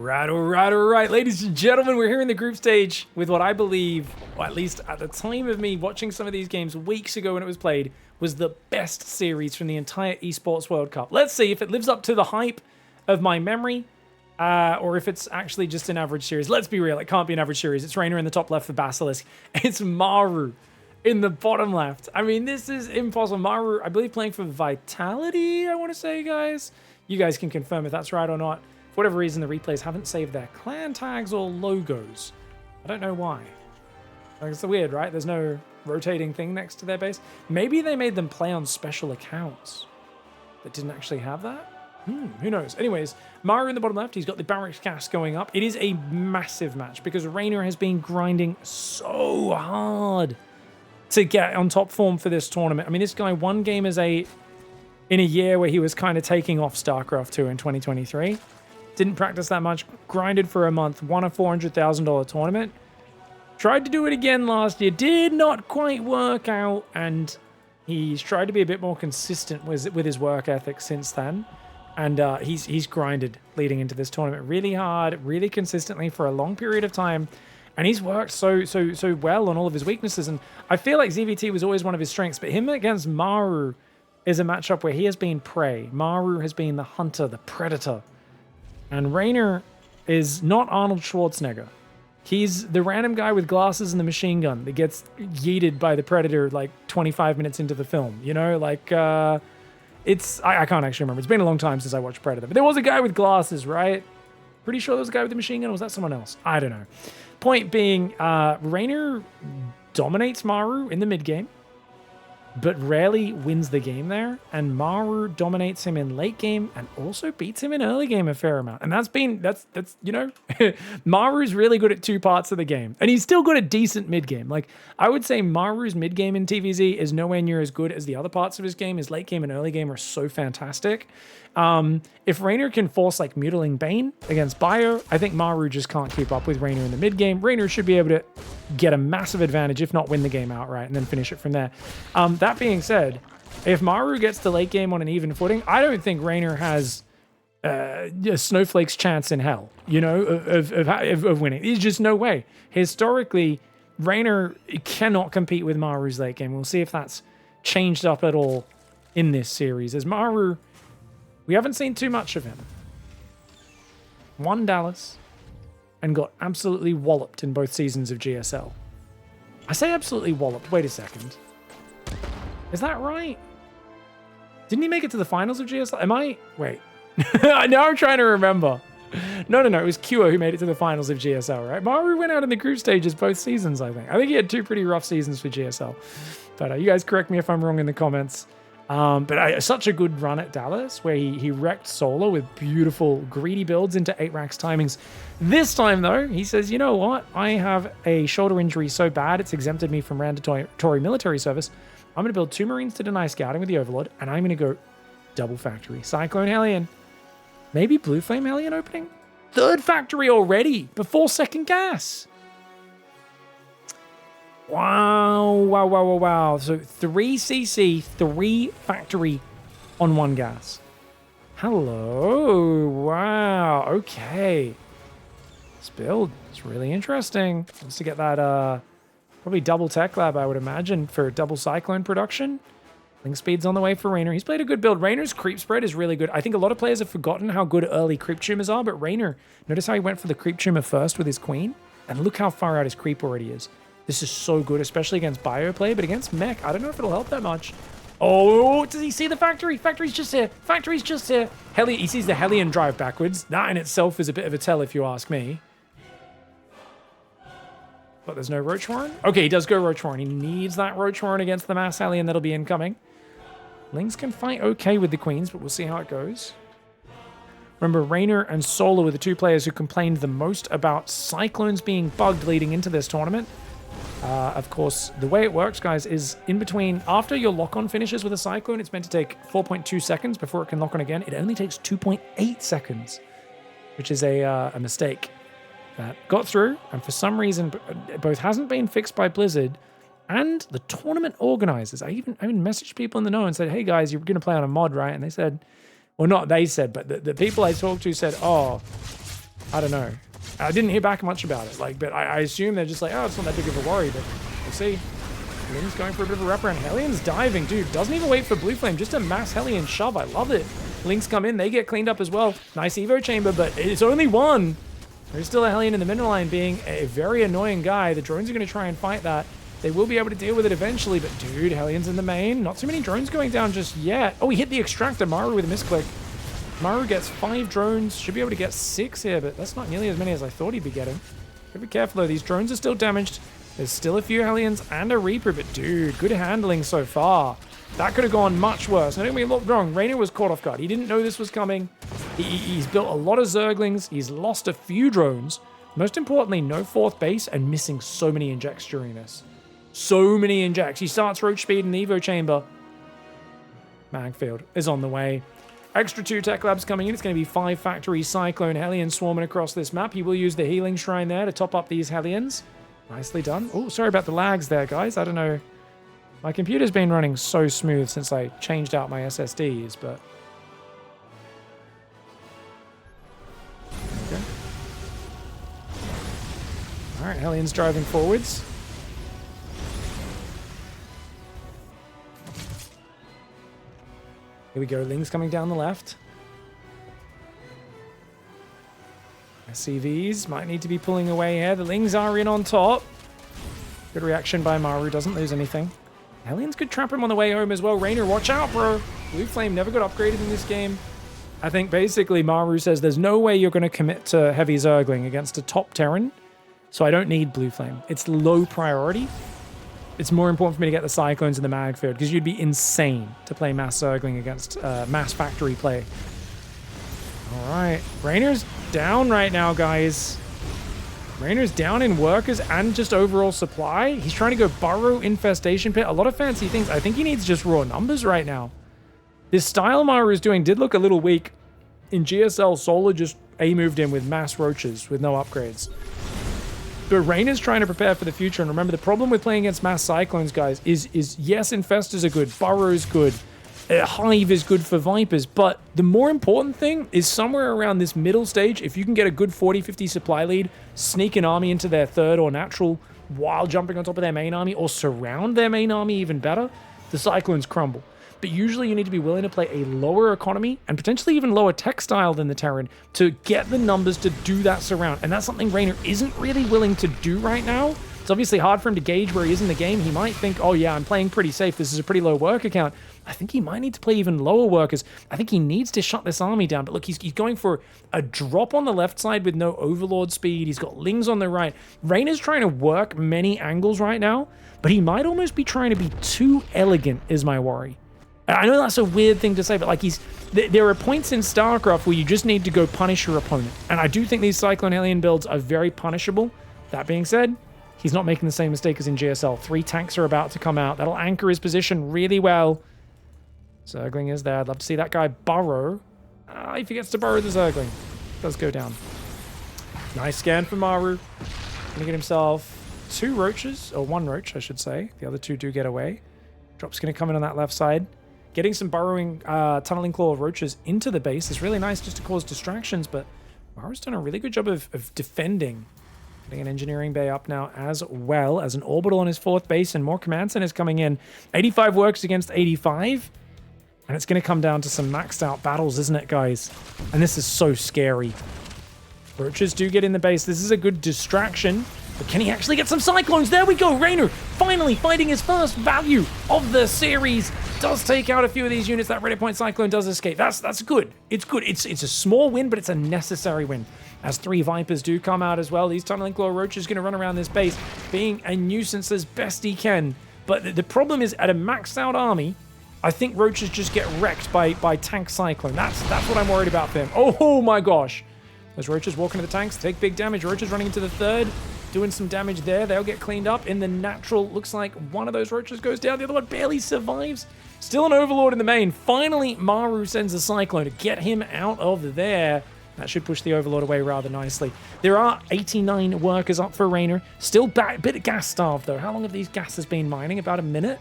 Right, all right, all right. Ladies and gentlemen, we're here in the group stage with what I believe, or at least at the time of me watching some of these games weeks ago when it was played, was the best series from the entire Esports World Cup. Let's see if it lives up to the hype of my memory, or if it's actually just an average series. Let's be real, it can't be an average series. It's REYNOR in the top left for Basilisk. It's MARU in the bottom left. I mean, this is impossible. MARU, I believe, playing for Vitality, I want to say, guys. You guys can confirm if that's right or not. For whatever reason, the replays haven't saved their clan tags or logos. I don't know why. Like, it's weird, right? There's no rotating thing next to their base. Maybe they made them play on special accounts that didn't actually have that? Who knows? Anyways, MARU in the bottom left, he's got the barracks gas going up. It is a massive match because REYNOR has been grinding so hard to get on top form for this tournament. I mean, this guy won game as in a year where he was kind of taking off StarCraft 2 in 2023. Didn't practice that much, grinded for a month, won a $400,000 tournament. Tried to do it again last year, did not quite work out, and he's tried to be a bit more consistent with his work ethic since then. And he's grinded leading into this tournament really hard, really consistently for a long period of time. And he's worked so well on all of his weaknesses. And I feel like ZVT was always one of his strengths, but him against MARU is a matchup where he has been prey. MARU has been the hunter, the predator. And REYNOR is not Arnold Schwarzenegger. He's the random guy with glasses and the machine gun that gets yeeted by the Predator like 25 minutes into the film. You know, like, I can't actually remember. It's been a long time since I watched Predator. But there was a guy with glasses, right? Pretty sure there was a guy with the machine gun, or was that someone else? I don't know. Point being, REYNOR dominates MARU in the mid game, but rarely wins the game there, and MARU dominates him in late game and also beats him in early game a fair amount. And that's you know, MARU's really good at two parts of the game, and he's still good at decent mid game. Like, I would say MARU's mid game in TVZ is nowhere near as good as the other parts of his game. His late game and early game are so fantastic. If REYNOR can force like Mutiling Bane against Bio, I think MARU just can't keep up with REYNOR in the mid game. REYNOR should be able to get a massive advantage, if not win the game outright, and then finish it from there. That being said, if MARU gets the late game on an even footing, I don't think REYNOR has a snowflake's chance in hell, you know, of winning. There's just no way. Historically, REYNOR cannot compete with MARU's late game. We'll see if that's changed up at all in this series. As MARU, we haven't seen too much of him. Won Dallas and got absolutely walloped in both seasons of GSL. I say absolutely walloped. Wait a second. Is that right? Didn't he make it to the finals of GSL? Am I? Wait. Now I'm trying to remember. No. It was Cure who made it to the finals of GSL, right? MARU went out in the group stages both seasons, I think. I think he had two pretty rough seasons for GSL. But you guys correct me if I'm wrong in the comments. But such a good run at Dallas where he wrecked Solar with beautiful greedy builds into 8 racks timings. This time, though, he says, you know what? I have a shoulder injury so bad it's exempted me from mandatory military service. I'm going to build 2 Marines to deny scouting with the Overlord, and I'm going to go double factory. Cyclone Hellion. Maybe Blue Flame Hellion opening? 3rd factory already before 2nd gas. Wow. So 3 CC, 3 factory on 1 gas. Hello. Wow. Okay. This build is really interesting. Wants to get that probably double tech lab, I would imagine, for double cyclone production. Link speed's on the way for REYNOR. He's played a good build. REYNOR's creep spread is really good. I think a lot of players have forgotten how good early creep tumors are, but REYNOR, notice how he went for the creep tumor first with his queen, and look how far out his creep already is. This is so good, especially against bio play, but against mech, I don't know if it'll help that much. Oh, does he see the factory? Factory's just here. Factory's just here. He sees the Hellion drive backwards. That in itself is a bit of a tell, if you ask me. But there's no Roach Warren? Okay, he does go Roach Warren. He needs that Roach Warren against the Mass Hellion that'll be incoming. Lings can fight okay with the Queens, but we'll see how it goes. Remember, REYNOR and Solar were the 2 players who complained the most about Cyclones being bugged leading into this tournament. Of course, the way it works, guys, is in between, after your lock-on finishes with a Cyclone, it's meant to take 4.2 seconds before it can lock on again. It only takes 2.8 seconds, which is a mistake that got through, and for some reason, both hasn't been fixed by Blizzard and the tournament organizers. I even messaged people in the know and said, hey guys, you're going to play on a mod, right? And they said, well, not they said, but the people I talked to said, oh, I don't know. I didn't hear back much about it. Like, but I assume they're just like, oh, it's not that big of a worry, but we'll see. Ling's going for a bit of a wraparound. Hellions diving, dude. Doesn't even wait for Blue Flame. Just a mass Hellion shove. I love it. Lings come in. They get cleaned up as well. Nice Evo chamber, but it's only one. There's still a Hellion in the middle line being a very annoying guy. The drones are going to try and fight that. They will be able to deal with it eventually, but dude, Hellions in the main. Not too many drones going down just yet. Oh, he hit the extractor. MARU with a misclick. MARU gets 5 drones. Should be able to get 6 here, but that's not nearly as many as I thought he'd be getting. Gotta be careful though. These drones are still damaged. There's still a few Hellions and a Reaper, but dude, good handling so far. That could have gone much worse. Now, don't get me wrong, Reynor was caught off guard. He didn't know this was coming. He's built a lot of Zerglings. He's lost a few drones. Most importantly, no 4th base and missing so many injects during this. So many injects. He starts Roach Speed in the Evo Chamber. Magfield is on the way. Extra 2 Tech Labs coming in. It's going to be 5 Factory Cyclone Hellions swarming across this map. He will use the Healing Shrine there to top up these Hellions. Nicely done. Oh, sorry about the lags there, guys. I don't know. My computer's been running so smooth since I changed out my SSDs, but... Okay. Alright, Hellions driving forwards. Here we go. Ling's coming down the left. SCVs might need to be pulling away here. The Lings are in on top. Good reaction by MARU. Doesn't lose anything. Hellions could trap him on the way home as well. Reynor, watch out, bro. Blue Flame never got upgraded in this game. I think basically MARU says there's no way you're going to commit to heavy Zergling against a top Terran. So I don't need Blue Flame. It's low priority. It's more important for me to get the Cyclones and the Magfield because you'd be insane to play mass Zergling against mass factory play. All right. Reynor's down right now, guys. Reynor's down in workers and just overall supply. He's trying to go burrow infestation pit. A lot of fancy things. I think he needs just raw numbers right now. This style MARU is doing did look a little weak. In GSL, Solar just A-moved in with mass roaches with no upgrades. But Reynor's trying to prepare for the future. And remember, the problem with playing against mass Cyclones, guys, is yes, Infestors are good. Burrow's good. Hive is good for Vipers, but the more important thing is somewhere around this middle stage, if you can get a good 40-50 supply lead, sneak an army into their 3rd or natural while jumping on top of their main army, or surround their main army even better, the Cyclones crumble. But usually you need to be willing to play a lower economy and potentially even lower tech style than the Terran to get the numbers to do that surround. And that's something Reynor isn't really willing to do right now. It's obviously hard for him to gauge where he is in the game. He might think, oh yeah, I'm playing pretty safe. This is a pretty low work account. I think he might need to play even lower workers. I think he needs to shut this army down. But look, he's going for a drop on the left side with no Overlord speed. He's got Lings on the right. Reynor's trying to work many angles right now, but he might almost be trying to be too elegant is my worry. I know that's a weird thing to say, but like there are points in StarCraft where you just need to go punish your opponent. And I do think these Cyclone Hellion builds are very punishable. That being said, he's not making the same mistake as in GSL. 3 tanks are about to come out. That'll anchor his position really well. Zergling is there. I'd love to see that guy burrow. If he gets to burrow the Zergling. Does go down. Nice scan for MARU. Gonna get himself 2 roaches, or 1 roach, I should say. The other 2 do get away. Drop's gonna come in on that left side. Getting some burrowing, tunneling claw roaches into the base is really nice just to cause distractions, but MARU's done a really good job of defending. Getting an engineering bay up now as well as an orbital on his 4th base, and more command centers coming in. 85 works against 85. And it's going to come down to some maxed out battles, isn't it, guys? And this is so scary. Roaches do get in the base. This is a good distraction. But can he actually get some Cyclones? There we go. Reynor finally fighting his first value of the series. Does take out a few of these units. That Reddit Point Cyclone does escape. That's good. It's good. It's a small win, but it's a necessary win. As 3 Vipers do come out as well. These Tunneling Claw Roaches going to run around this base, being a nuisance as best he can. But the problem is, at a maxed out army, I think Roaches just get wrecked by Tank Cyclone. That's what I'm worried about for him. Oh my gosh. Those Roaches walking to the tanks, take big damage. Roaches running into the 3rd, doing some damage there. They'll get cleaned up. In the natural, looks like one of those Roaches goes down. The other one barely survives. Still an Overlord in the main. Finally, MARU sends a Cyclone to get him out of there. That should push the Overlord away rather nicely. There are 89 workers up for Reynor. Still a bit gas starved, though. How long have these gases been mining? About a minute?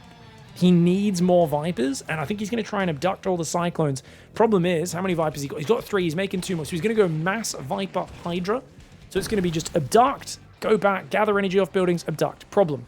He needs more Vipers, and I think he's going to try and abduct all the Cyclones. Problem is, how many Vipers he got? He's got 3. He's making 2 more. So he's going to go Mass Viper Hydra. So it's going to be just abduct, go back, gather energy off buildings, abduct. Problem.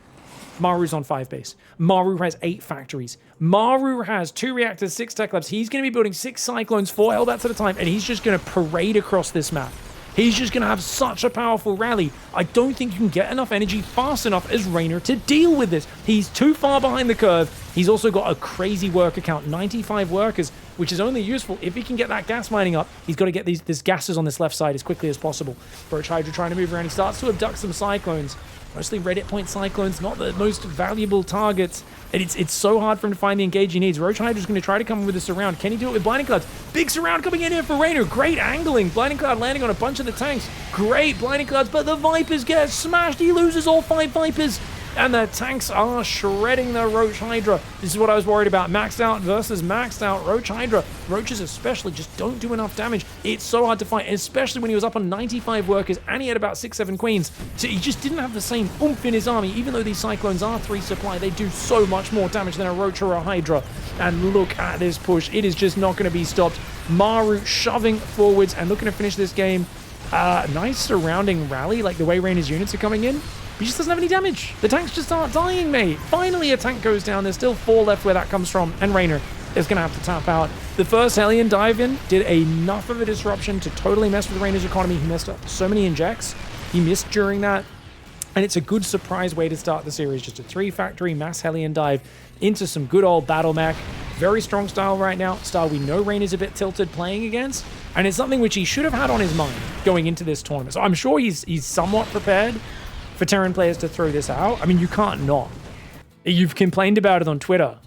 Maru's on 5 base. Maru has 8 factories. Maru has 2 reactors, 6 tech labs. He's going to be building 6 Cyclones, 4 Hellbats at a time, and he's just going to parade across this map. He's just going to have such a powerful rally. I don't think you can get enough energy fast enough as Reynor to deal with this. He's too far behind the curve. He's also got a crazy worker count, 95 workers, which is only useful if he can get that gas mining up. He's got to get these gases on this left side as quickly as possible. Roach Hydra trying to move around. He starts to abduct some Cyclones. Mostly Reddit point Cyclones, not the most valuable targets. And it's so hard for him to find the engage he needs. Roach Hydra's going to try to come with a surround. Can he do it with Blinding Clouds? Big surround coming in here for Reynor. Great angling. Blinding Cloud landing on a bunch of the tanks. Great Blinding Clouds, but the Vipers get smashed. He loses all 5 Vipers. And the tanks are shredding the Roach Hydra. This is what I was worried about. Maxed out versus maxed out Roach Hydra. Roaches especially just don't do enough damage. It's so hard to fight, especially when he was up on 95 workers and he had about 6-7 queens. So he just didn't have the same oomph in his army. Even though these Cyclones are 3 supply, they do so much more damage than a Roach or a Hydra. And look at this push. It is just not going to be stopped. Maru shoving forwards and looking to finish this game. Nice surrounding rally, like the way Reynor's units are coming in. He just doesn't have any damage. The tanks just aren't dying, mate. Finally, a tank goes down. There's still 4 left where that comes from. And Reynor is going to have to tap out. The first Hellion dive in did enough of a disruption to totally mess with Reynor's economy. He missed so many injects. He missed during that. And it's a good surprise way to start the series. Just a 3-factory mass Hellion dive into some good old battle mech. Very strong style right now. Style we know Reynor's a bit tilted playing against. And it's something which he should have had on his mind going into this tournament. So I'm sure he's somewhat prepared for Terran players to throw this out. I mean, you can't not. You've complained about it on Twitter.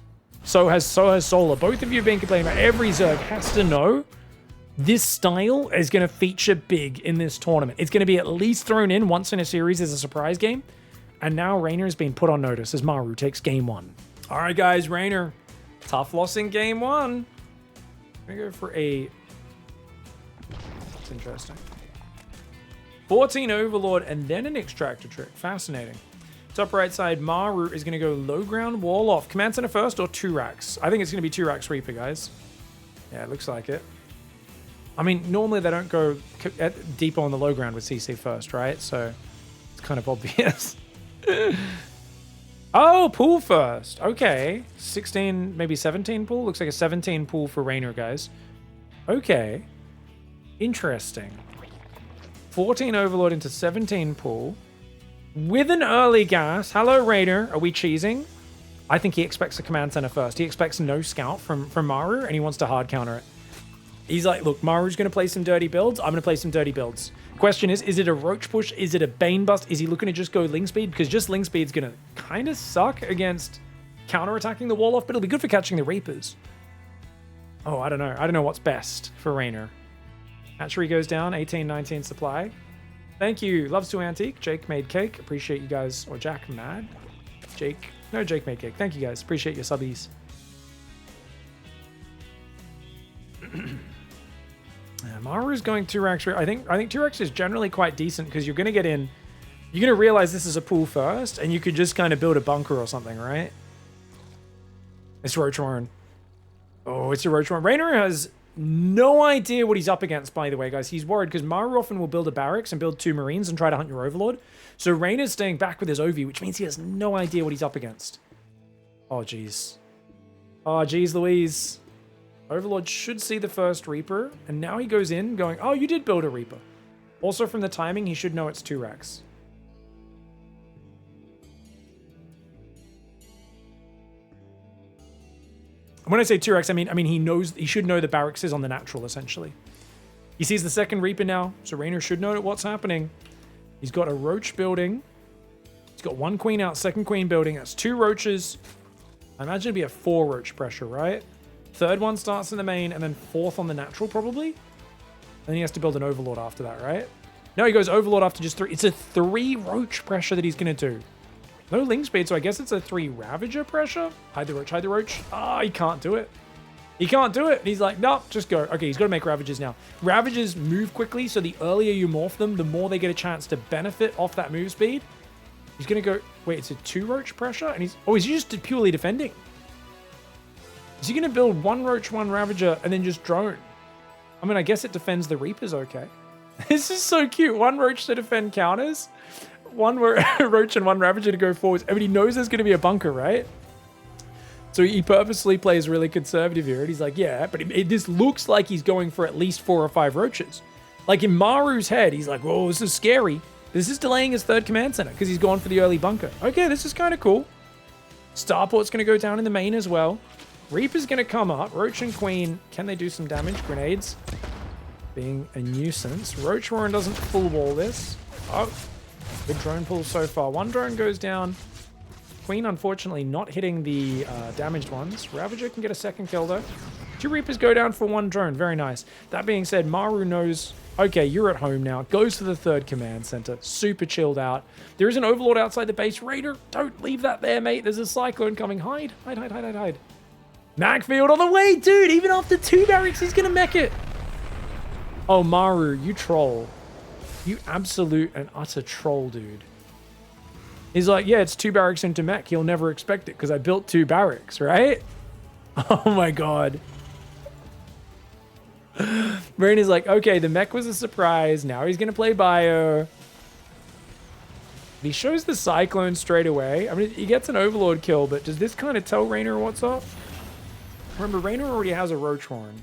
So has Solar. Both of you have been complaining about it. Every Zerg has to know this style is going to feature big in this tournament. It's going to be at least thrown in once in a series as a surprise game. And now Reynor has been put on notice as Maru takes game 1. All right, guys, Reynor. Tough loss in game 1. I'm going to go for a... That's interesting. 14 Overlord and then an Extractor trick. Fascinating. Top right side, Maru is going to go low ground wall off. Command center first or 2 racks? I think it's going to be 2 racks Reaper, guys. Yeah, it looks like it. I mean, normally they don't go deep on the low ground with CC first, right? So it's kind of obvious. Oh, pool first. Okay. 16, maybe 17 pool. Looks like a 17 pool for Reynor, guys. Okay. Interesting. 14 Overlord into 17 pool. With an early gas. Hello, Reynor. Are we cheesing? I think he expects a command center first. He expects no scout from Maru, and he wants to hard counter it. He's like, look, Maru's going to play some dirty builds. I'm going to play some dirty builds. Question is it a Roach push? Is it a Bane bust? Is he looking to just go Ling Speed? Because just Ling Speed's going to kind of suck against counter-attacking the wall off, but it'll be good for catching the Reapers. Oh, I don't know. I don't know what's best for Reynor. Hatchery goes down, 18, 19 supply. Thank you. Loves to Antique. Jake made cake. Appreciate you guys. Or Jack Mad. Jake. No, Jake made cake. Thank you guys. Appreciate your subbies. Maru's going 2 racks. I think 2 racks is generally quite decent because you're going to get in. You're going to realize this is a pool first, and you could just kind of build a bunker or something, right? It's Roach Warren. Oh, it's a Roach Warren. Reynor has no idea what he's up against, by the way, guys. He's worried because Maru often will build a barracks and build 2 Marines and try to hunt your Overlord. So Reynor's staying back with his OV, which means he has no idea what he's up against. Oh, jeez. Oh, jeez, Louise. Overlord should see the first Reaper, and now he goes in going, oh, you did build a Reaper. Also, from the timing, he should know it's 2 racks. When I say 2 racks, I mean he should know the barracks is on the natural, essentially. He sees the second Reaper now, so Reynor should know what's happening. He's got a Roach building. He's got 1 Queen out, 2nd Queen building. That's 2 Roaches. I imagine it'd be a 4 Roach pressure, right? 3rd one starts in the main, and then 4th on the natural, probably. And then he has to build an Overlord after that, right? No, he goes Overlord after just 3. It's a 3 Roach pressure that he's going to do. No Ling Speed, so I guess it's a 3 Ravager pressure. Hide the Roach, hide the Roach. Ah, he can't do it. He can't do it. And he's like, no, just go. Okay, he's got to make Ravagers now. Ravagers move quickly, so the earlier you morph them, the more they get a chance to benefit off that move speed. He's going to go... Wait, it's a 2 Roach pressure? And he's... Oh, is he just purely defending? Is he going to build one Roach, one Ravager, and then just drone? I mean, I guess it defends the Reapers okay. This is so cute. One Roach to defend counters, one Roach and one Ravager to go forwards. I mean, he knows there's going to be a bunker, right? So he purposely plays really conservative here. And he's like, yeah, but this looks like he's going for at least 4 or 5 Roaches. Like in Maru's head, he's like, whoa, this is scary. This is delaying his 3rd command center because he's gone for the early bunker. Okay, this is kind of cool. Starport's going to go down in the main as well. Reaper's going to come up. Roach and Queen, can they do some damage? Grenades being a nuisance. Roach Warren doesn't full wall this. Oh, good drone pull so far. One drone goes down. Queen, unfortunately, not hitting the damaged ones. Ravager can get a 2nd kill, though. 2 Reapers go down for 1 drone. Very nice. That being said, Maru knows, okay, you're at home now. Goes to the 3rd command center. Super chilled out. There is an Overlord outside the base. Raider, don't leave that there, mate. There's a Cyclone coming. Hide, hide, hide, hide, hide, hide. Macfield on the way, dude. Even after 2 barracks, he's going to mech it. Oh, Maru, you troll. You absolute and utter troll, dude. He's like, yeah, it's 2 barracks into mech. He'll never expect it because I built 2 barracks, right? Oh my god. Brain is like, okay, the mech was a surprise. Now he's going to play bio. He shows the Cyclone straight away. I mean, he gets an Overlord kill, but does this kind of tell REYNOR what's up? Remember, REYNOR already has a Roach Horn.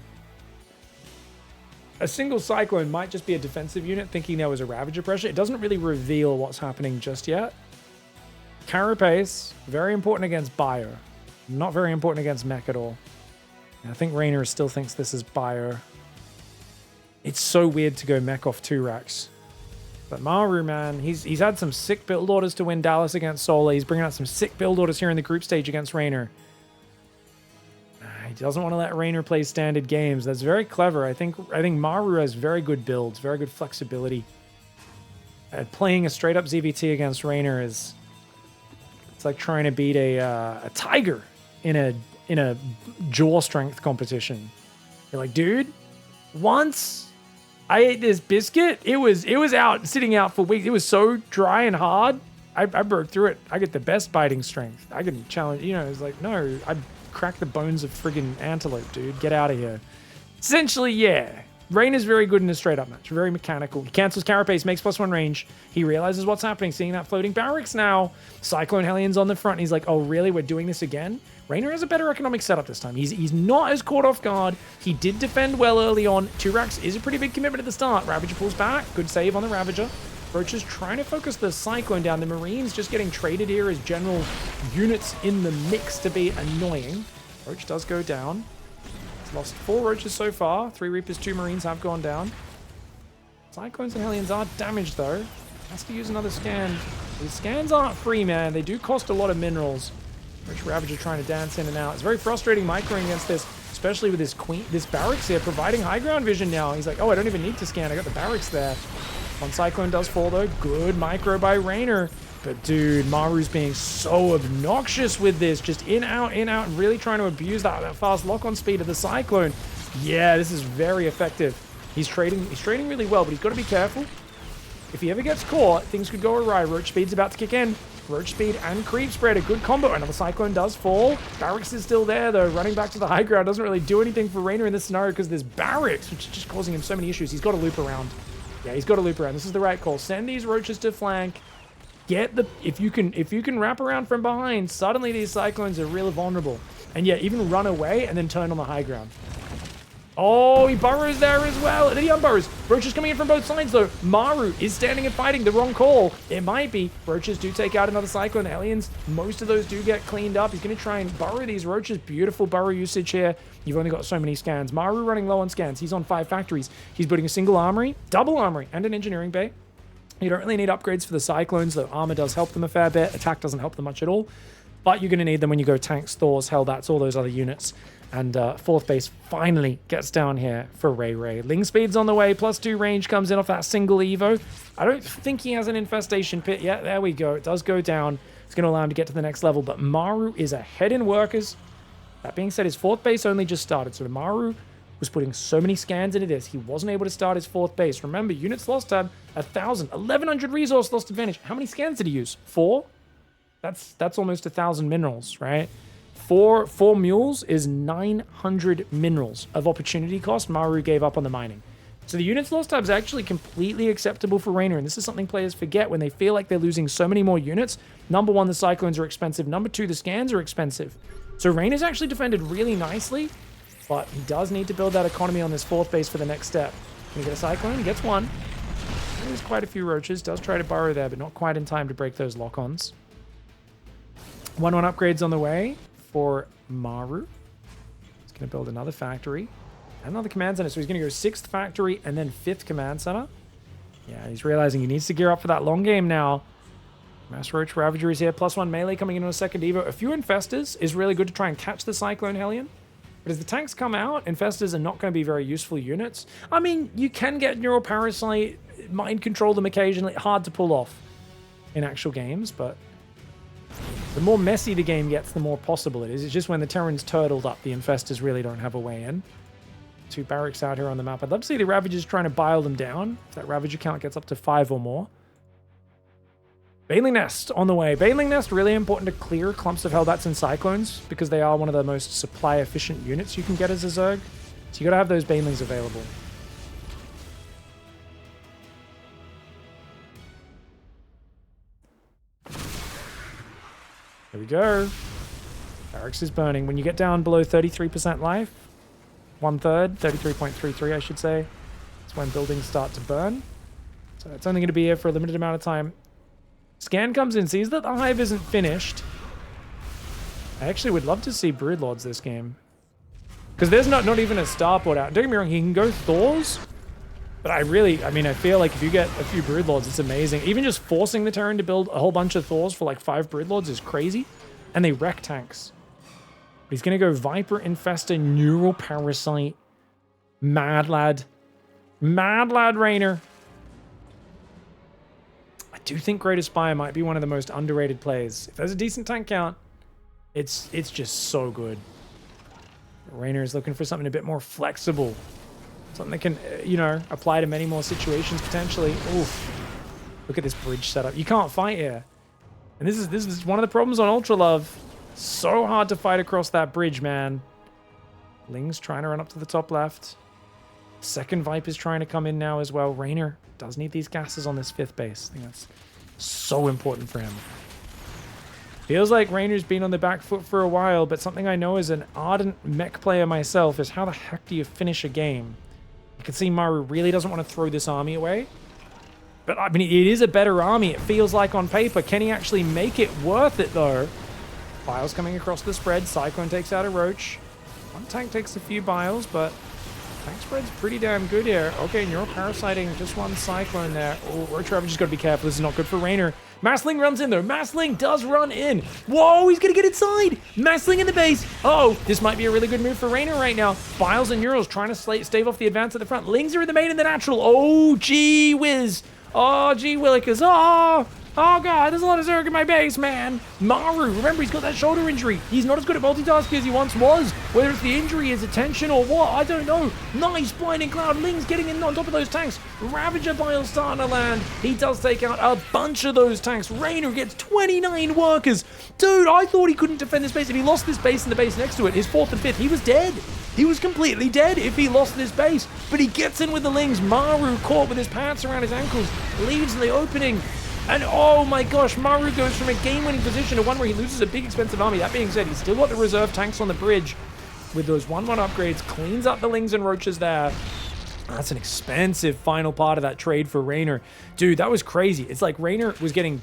A single Cyclone might just be a defensive unit thinking there was a Ravager pressure. It doesn't really reveal what's happening just yet. Carapace, very important against bio. Not very important against mech at all. I think REYNOR still thinks this is bio. It's so weird to go mech off 2 racks. But Maru, man, he's had some sick build orders to win Dallas against Solar. He's bringing out some sick build orders here in the group stage against REYNOR. He doesn't want to let REYNOR play standard games. That's very clever. I think Maru has very good builds, very good flexibility. Playing a straight up ZVT against REYNOR is, it's like trying to beat a tiger in a jaw strength competition. You're like, dude, once I ate this biscuit, it was out, sitting out for weeks. It was so dry and hard. I broke through it. I get the best biting strength. I can challenge, you know, it's like, no, I crack the bones of friggin' antelope, dude. Get out of here. Essentially, yeah. REYNOR's very good in a straight-up match. Very mechanical. He cancels Carapace, makes +1 range. He realizes what's happening, seeing that floating barracks now. Cyclone Hellions on the front. He's like, oh, really? We're doing this again? REYNOR has a better economic setup this time. He's not as caught off guard. He did defend well early on. 2 racks is a pretty big commitment at the start. Ravager pulls back. Good save on the Ravager. Roach is trying to focus the Cyclone down. The Marines just getting traded here as general units in the mix to be annoying. Roach does go down. He's lost 4 Roaches so far. 3 Reapers, 2 Marines have gone down. Cyclones and Hellions are damaged though. Has to use another scan. These scans aren't free, man. They do cost a lot of minerals. Roach Ravager trying to dance in and out. It's very frustrating microing against this, especially with this barracks here providing high ground vision now. He's like, oh, I don't even need to scan. I got the barracks there. One Cyclone does fall though. Good micro by REYNOR. But dude, Maru's being so obnoxious with this. Just in, out, and really trying to abuse that fast lock-on speed of the Cyclone. Yeah, this is very effective. He's trading really well, but he's got to be careful. If he ever gets caught, things could go awry. Roach speed's about to kick in. Roach speed and creep spread, a good combo. Another Cyclone does fall. Barracks is still there though. Running back to the high ground doesn't really do anything for REYNOR in this scenario because there's barracks, which is just causing him so many issues. He's got to loop around. Yeah, he's got to loop around. This is the right call. Send these Roaches to flank. Get the, if you can wrap around from behind, suddenly these Cyclones are really vulnerable. And yeah, even run away and then turn on the high ground. Oh, he burrows there as well. And he unburrows. Roaches coming in from both sides though. Maru is standing and fighting. The wrong call. It might be. Roaches do take out another Cyclone. Aliens, most of those do get cleaned up. He's going to try and burrow these Roaches. Beautiful burrow usage here. You've only got so many scans. Maru running low on scans. He's on 5 factories. He's building a single armory, double armory, and an engineering bay. You don't really need upgrades for the Cyclones, though armor does help them a fair bit. Attack doesn't help them much at all. But you're going to need them when you go tanks, Thors, Hellbats, all those other units. And 4th base finally gets down here for Ray. Ling speed's on the way, +2 range comes in off that single Evo. I don't think he has an infestation pit yet. There we go. It does go down. It's going to allow him to get to the next level. But Maru is ahead in workers. That being said, his 4th base only just started. So Maru was putting so many scans into this. He wasn't able to start his 4th base. Remember, units lost tab, 1,000, 1,100 resource lost advantage. How many scans did he use? 4? That's almost 1,000 minerals, right? Four mules is 900 minerals of opportunity cost MARU gave up on the mining. So the units lost tab is actually completely acceptable for REYNOR, and this is something players forget when they feel like they're losing so many more units. Number one, the Cyclones are expensive. Number two, the scans are expensive. So REYNOR's actually defended really nicely, but he does need to build that economy on this fourth base for the next step. Can he get a Cyclone? He gets one. There's quite a few roaches. Does try to burrow there, but not quite in time to break those lock-ons. 1-1 upgrades on the way for MARU. He's going to build another factory. Another command center. So he's going to go 6th factory and then 5th command center. Yeah, he's realizing he needs to gear up for that long game now. Mass Roach Ravager is here. +1 melee coming in on a second Evo. A few Infestors is really good to try and catch the Cyclone Hellion. But as the tanks come out, Infestors are not going to be very useful units. I mean, you can get Neural Parasite, mind control them occasionally. Hard to pull off in actual games, but the more messy the game gets, the more possible it is. It's just when the Terrans turtled up, the Infestors really don't have a way in. 2 barracks out here on the map. I'd love to see the Ravagers trying to bile them down. If that Ravager count gets up to 5 or more. Baneling Nest on the way. Baneling Nest, really important to clear clumps of Hellbats and Cyclones because they are one of the most supply-efficient units you can get as a Zerg. So you got to have those Banelings available. Here we go. Barracks is burning. When you get down below 33% life, 1/3, 33.33 I should say, that's when buildings start to burn. So it's only going to be here for a limited amount of time. Scan comes in, sees that the hive isn't finished. I actually would love to see Broodlords this game. Because there's not even a starport out. Don't get me wrong, he can go Thors. But I feel like if you get a few Broodlords, it's amazing. Even just forcing the Terran to build a whole bunch of Thors for like 5 Broodlords is crazy. And they wreck tanks. He's going to go Viper, Infestor, Neural Parasite, Mad Lad. Mad Lad REYNOR. I do think Greater Spire might be one of the most underrated plays. If there's a decent tank count, it's just so good. REYNOR is looking for something a bit more flexible. Something that can, apply to many more situations potentially. Oof. Look at this bridge setup. You can't fight here. And this is one of the problems on Ultra Love. So hard to fight across that bridge, man. Ling's trying to run up to the top left. Second Viper's trying to come in now as well. REYNOR does need these gases on this 5th base. I think that's so important for him. Feels like REYNOR's been on the back foot for a while, but something I know as an ardent mech player myself is how the heck do you finish a game? You can see MARU really doesn't want to throw this army away. But, I mean, it is a better army, it feels like on paper. Can he actually make it worth it, though? Biles coming across the spread. Cyclone takes out a Roach. One tank takes a few Biles, but tank spread's pretty damn good here. Okay, Neural Parasiting just one Cyclone there. Oh, Roach Ravager's got to be careful. This is not good for REYNOR. Massling runs in, though. Massling does run in. Whoa, he's going to get inside. Massling in the base. Oh, this might be a really good move for REYNOR right now. Biles and Neurals trying to stave off the advance at the front. Lings are in the main and the natural. Oh, gee whiz. Oh, gee willikers. Oh, God, there's a lot of Zerg in my base, man. MARU, remember, he's got that shoulder injury. He's not as good at multitasking as he once was. Whether it's the injury, his attention, or what, I don't know. Nice Blinding Cloud. Ling's getting in on top of those tanks. Ravager Bile starting to land. He does take out a bunch of those tanks. REYNOR gets 29 workers. Dude, I thought he couldn't defend this base. If he lost this base and the base next to it, his 4th and 5th, he was dead. He was completely dead if he lost this base. But he gets in with the Lings. MARU caught with his pants around his ankles. Leaves the opening. And oh my gosh, MARU goes from a game-winning position to one where he loses a big expensive army. That being said, he's still got the reserve tanks on the bridge. With those 1-1 upgrades, cleans up the Lings and Roaches there. That's an expensive final part of that trade for REYNOR. Dude, that was crazy. It's like REYNOR was getting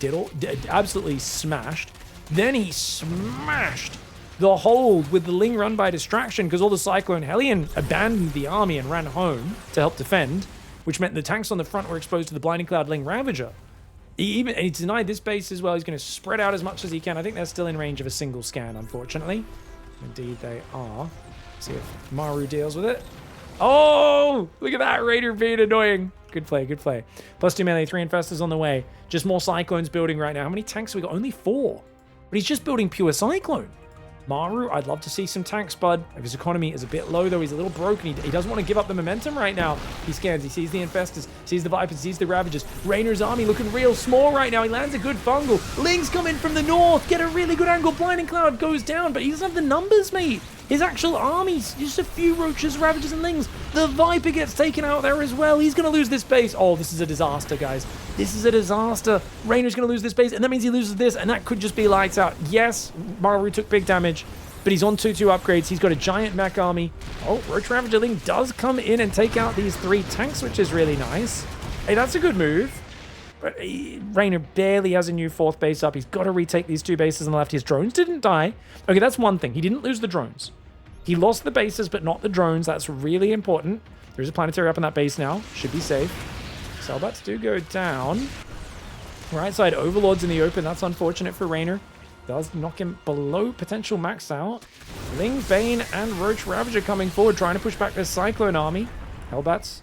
absolutely smashed. Then he smashed the hold with the Ling run by distraction because all the Cyclone Hellion abandoned the army and ran home to help defend, which meant the tanks on the front were exposed to the Blinding Cloud Ling Ravager. And he denied this base as well. He's going to spread out as much as he can. I think they're still in range of a single scan, unfortunately. Indeed, they are. See if MARU deals with it. Oh, look at that. REYNOR being annoying. Good play, good play. +2 melee, 3 Infestors on the way. Just more Cyclones building right now. How many tanks have we got? Only 4. But he's just building pure Cyclone. MARU, I'd love to see some tanks, bud. His economy is a bit low, though. He's a little broken. He doesn't want to give up the momentum right now. He scans. He sees the Infestors, sees the Vipers, sees the Ravagers. Reynor's army looking real small right now. He lands a good fungal. Lings come in from the north. Get a really good angle. Blinding Cloud goes down, but he doesn't have the numbers, mate. His actual armies, just a few Roaches, Ravagers, and Lings. The Viper gets taken out there as well. He's going to lose this base. Oh, this is a disaster, guys. This is a disaster. Reynor's going to lose this base, and that means he loses this, and that could just be lights out. Yes, MARU took big damage, but he's on 2-2 upgrades. He's got a giant mech army. Oh, Roach Ravager Ling does come in and take out these 3 tanks, which is really nice. Hey, that's a good move. But Reynor barely has a new 4th base up. He's got to retake these 2 bases on the left. His drones didn't die. Okay, that's one thing. He didn't lose the drones. He lost the bases, but not the drones. That's really important. There's a planetary up in that base now. Should be safe. Cellbats do go down. Right side Overlords in the open. That's unfortunate for Reynor. Does knock him below potential max out. Ling, Bane, and Roach Ravager coming forward, trying to push back this Cyclone army. Hellbats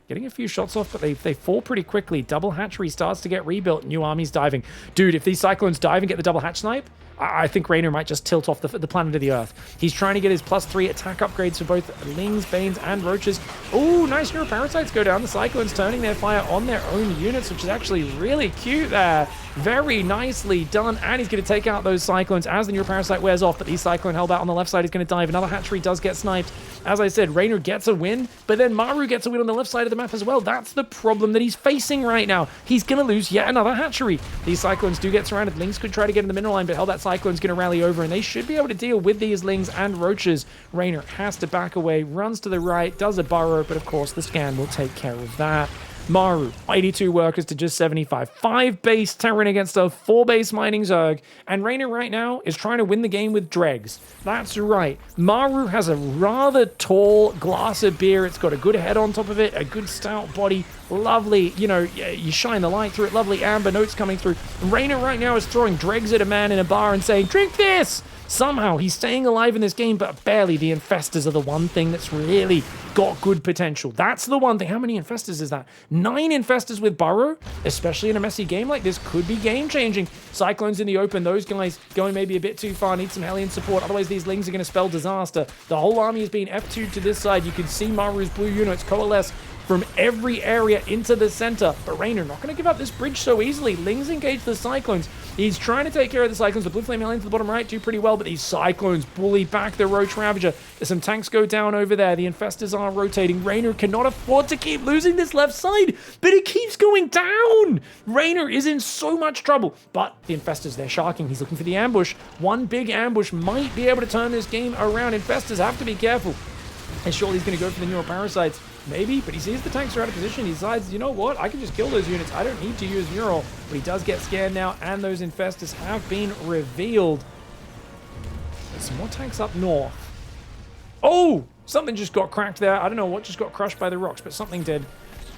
getting a few shots off, but they fall pretty quickly. Double hatchery starts to get rebuilt. New armies diving. Dude, if these Cyclones dive and get the double hatch snipe, I think Reynor might just tilt off the planet of the Earth. He's trying to get his +3 attack upgrades for both Lings, Banes, and Roaches. Oh, nice Neuroparasites go down. The Cyclones turning their fire on their own units, which is actually really cute there. Very nicely done. And he's going to take out those Cyclones as the Neuroparasite wears off, but the Cyclone Hellbat on the left side is going to dive. Another hatchery does get sniped. As I said, Reynor gets a win, but then MARU gets a win on the left side of the map as well. That's the problem that he's facing right now. He's going to lose yet another hatchery. These Cyclones do get surrounded. Lings could try to get in the mineral line, but Hellbat Cyclone's going to rally over, and they should be able to deal with these Lings and Roaches. Reynor has to back away, runs to the right, does a burrow, but of course the scan will take care of that. MARU, 82 workers to just 75. 5 base Terran against a 4 base mining Zerg. And Reynor right now is trying to win the game with dregs. That's right. MARU has a rather tall glass of beer. It's got a good head on top of it, a good stout body. Lovely, you know, you shine the light through it. Lovely amber notes coming through. Reynor right now is throwing dregs at a man in a bar and saying, "Drink this!" Somehow he's staying alive in this game, but barely. The Infestors are the one thing that's really got good potential. That's the one thing. How many Infestors is that? 9 Infestors with Burrow, especially in a messy game like this, could be game-changing. Cyclones in the open. Those guys going maybe a bit too far. Need some Hellion support. Otherwise, these Lings are going to spell disaster. The whole army is being F2'd to this side. You can see Maru's blue units coalesce from every area into the center. But Reynor not going to give up this bridge so easily. Lings engage the Cyclones. He's trying to take care of the Cyclones. The Blue Flame Hellions to the bottom right do pretty well, but these Cyclones bully back the Roach Ravager. There's some tanks go down over there. The Infestors are rotating. Reynor cannot afford to keep losing this left side, but it keeps going down. Reynor is in so much trouble, but the Infestors, they're sharking. He's looking for the ambush. One big ambush might be able to turn this game around. Infestors have to be careful. And surely he's going to go for the Neuroparasites. Maybe, but he sees the tanks are out of position. He decides, you know what? I can just kill those units. I don't need to use Neural. But he does get scared now, and those Infestors have been revealed. There's some more tanks up north. Oh! Something just got cracked there. I don't know what just got crushed by the rocks, but something did.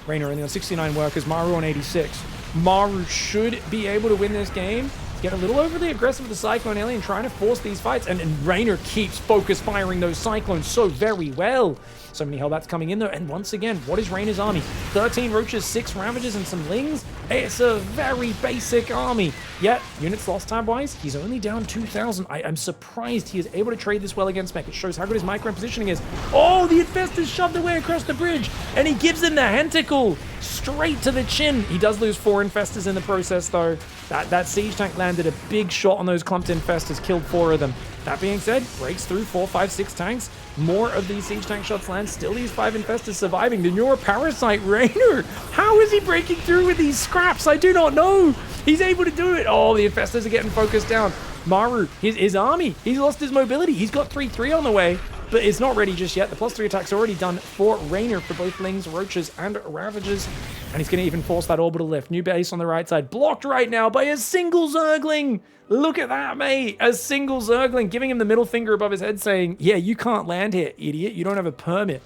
Reynor only on 69 workers. MARU on 86. MARU should be able to win this game. Get a little overly aggressive with the Cyclone Alien, trying to force these fights, and Reynor keeps focus firing those Cyclones so very well. So many Hellbats coming in though, and once again, what is Reynor's army? 13 Roaches, 6 Ravagers, and some Lings? It's a very basic army. Yet, units lost tab-wise, he's only down 2,000. I'm surprised he is able to trade this well against mech. It shows how good his micro positioning is. Oh, the Infestors shoved their way across the bridge, and he gives them the Hentacle straight to the chin. He does lose 4 Infestors in the process though. That siege tank landed a big shot on those clumped Infestors, killed 4 of them. That being said, breaks through 4, 5, 6 tanks. More of these siege tank shots land. Still these 5 Infestors surviving. The Neuroparasite Reynor. How is he breaking through with these scraps? I do not know. He's able to do it. Oh, the Infestors are getting focused down. MARU, his army. He's lost his mobility. He's got 3-3 on the way, but it's not ready just yet. The +3 attack's already done for Reynor for both Lings, Roaches, and Ravagers. And he's going to even force that orbital lift. New base on the right side. Blocked right now by a single Zergling. Look at that, mate. A single Zergling giving him the middle finger above his head saying, yeah, you can't land here, idiot. You don't have a permit.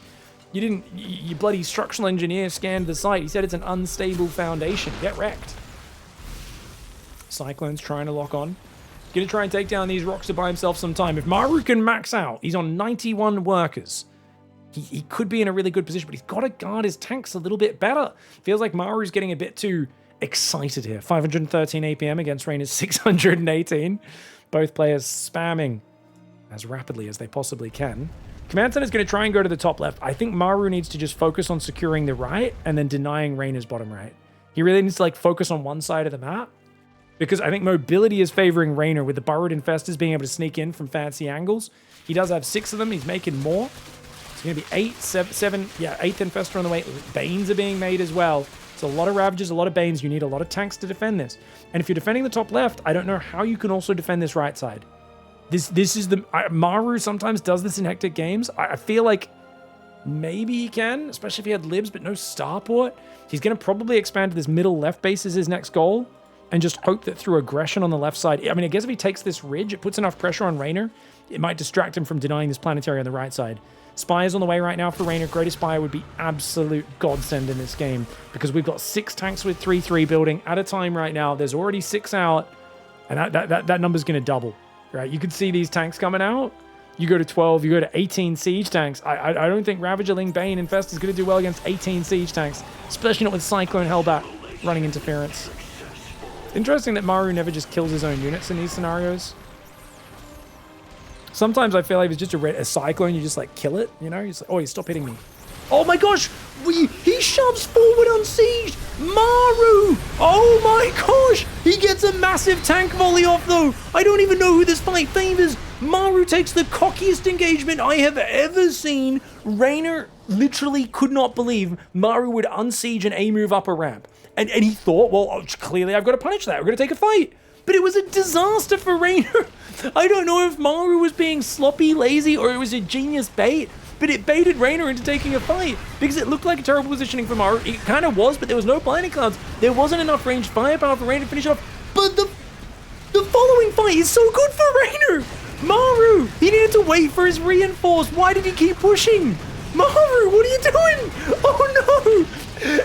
You bloody structural engineer scanned the site. He said it's an unstable foundation. Get wrecked. Cyclone's trying to lock on. Gonna try and take down these rocks to buy himself some time. If MARU can max out, he's on 91 workers. He could be in a really good position, but he's got to guard his tanks a little bit better. Feels like MARU's getting a bit too excited here. 513 APM against Reynor's 618. Both players spamming as rapidly as they possibly can. Command Center is going to try and go to the top left. I think MARU needs to just focus on securing the right and then denying REYNOR's bottom right. He really needs to like focus on one side of the map because I think mobility is favoring REYNOR with the burrowed infestors being able to sneak in from fancy angles. He does have 6 of them. He's making more. It's going to be 8, 7, yeah, 8th infestor on the way. Banes are being made as well. It's a lot of Ravagers, a lot of Banes. You need a lot of tanks to defend this. And if you're defending the top left, I don't know how you can also defend this right side. This is the... MARU sometimes does this in hectic games. I feel like maybe he can, especially if he had libs, but no starport. He's going to probably expand to this middle left base as his next goal and just hope that through aggression on the left side... I mean, I guess if he takes this ridge, it puts enough pressure on REYNOR. It might distract him from denying this planetary on the right side. Spires on the way right now for REYNOR. Greatest Spire would be absolute godsend in this game because we've got 6 tanks with 3-3 building at a time right now. There's already 6 out, and that number's going to double. Right, you can see these tanks coming out. You go to 12, you go to 18 siege tanks. I don't think Ravager, Ling, Bane, Infest is going to do well against 18 siege tanks, especially not with Cyclone Hellbat running interference. Interesting that MARU never just kills his own units in these scenarios. Sometimes I feel like if it's just a Cyclone, you just like kill it, you know? He's like, oh, stop hitting me. Oh my gosh, he shoves forward on siege. MARU! Oh my gosh! He gets a massive tank volley off though. I don't even know who this fight favors. MARU takes the cockiest engagement I have ever seen. REYNOR literally could not believe MARU would unsiege an A-move up a ramp. And he thought, well, clearly I've got to punish that. We're going to take a fight. But it was a disaster for REYNOR. I don't know if MARU was being sloppy, lazy, or it was a genius bait. But it baited REYNOR into taking a fight because it looked like a terrible positioning for MARU. It kind of was, but there was no blinding clouds. There wasn't enough ranged firepower for REYNOR to finish off. But the following fight is so good for REYNOR. MARU, he needed to wait for his reinforce. Why did he keep pushing? MARU, what are you doing? Oh no!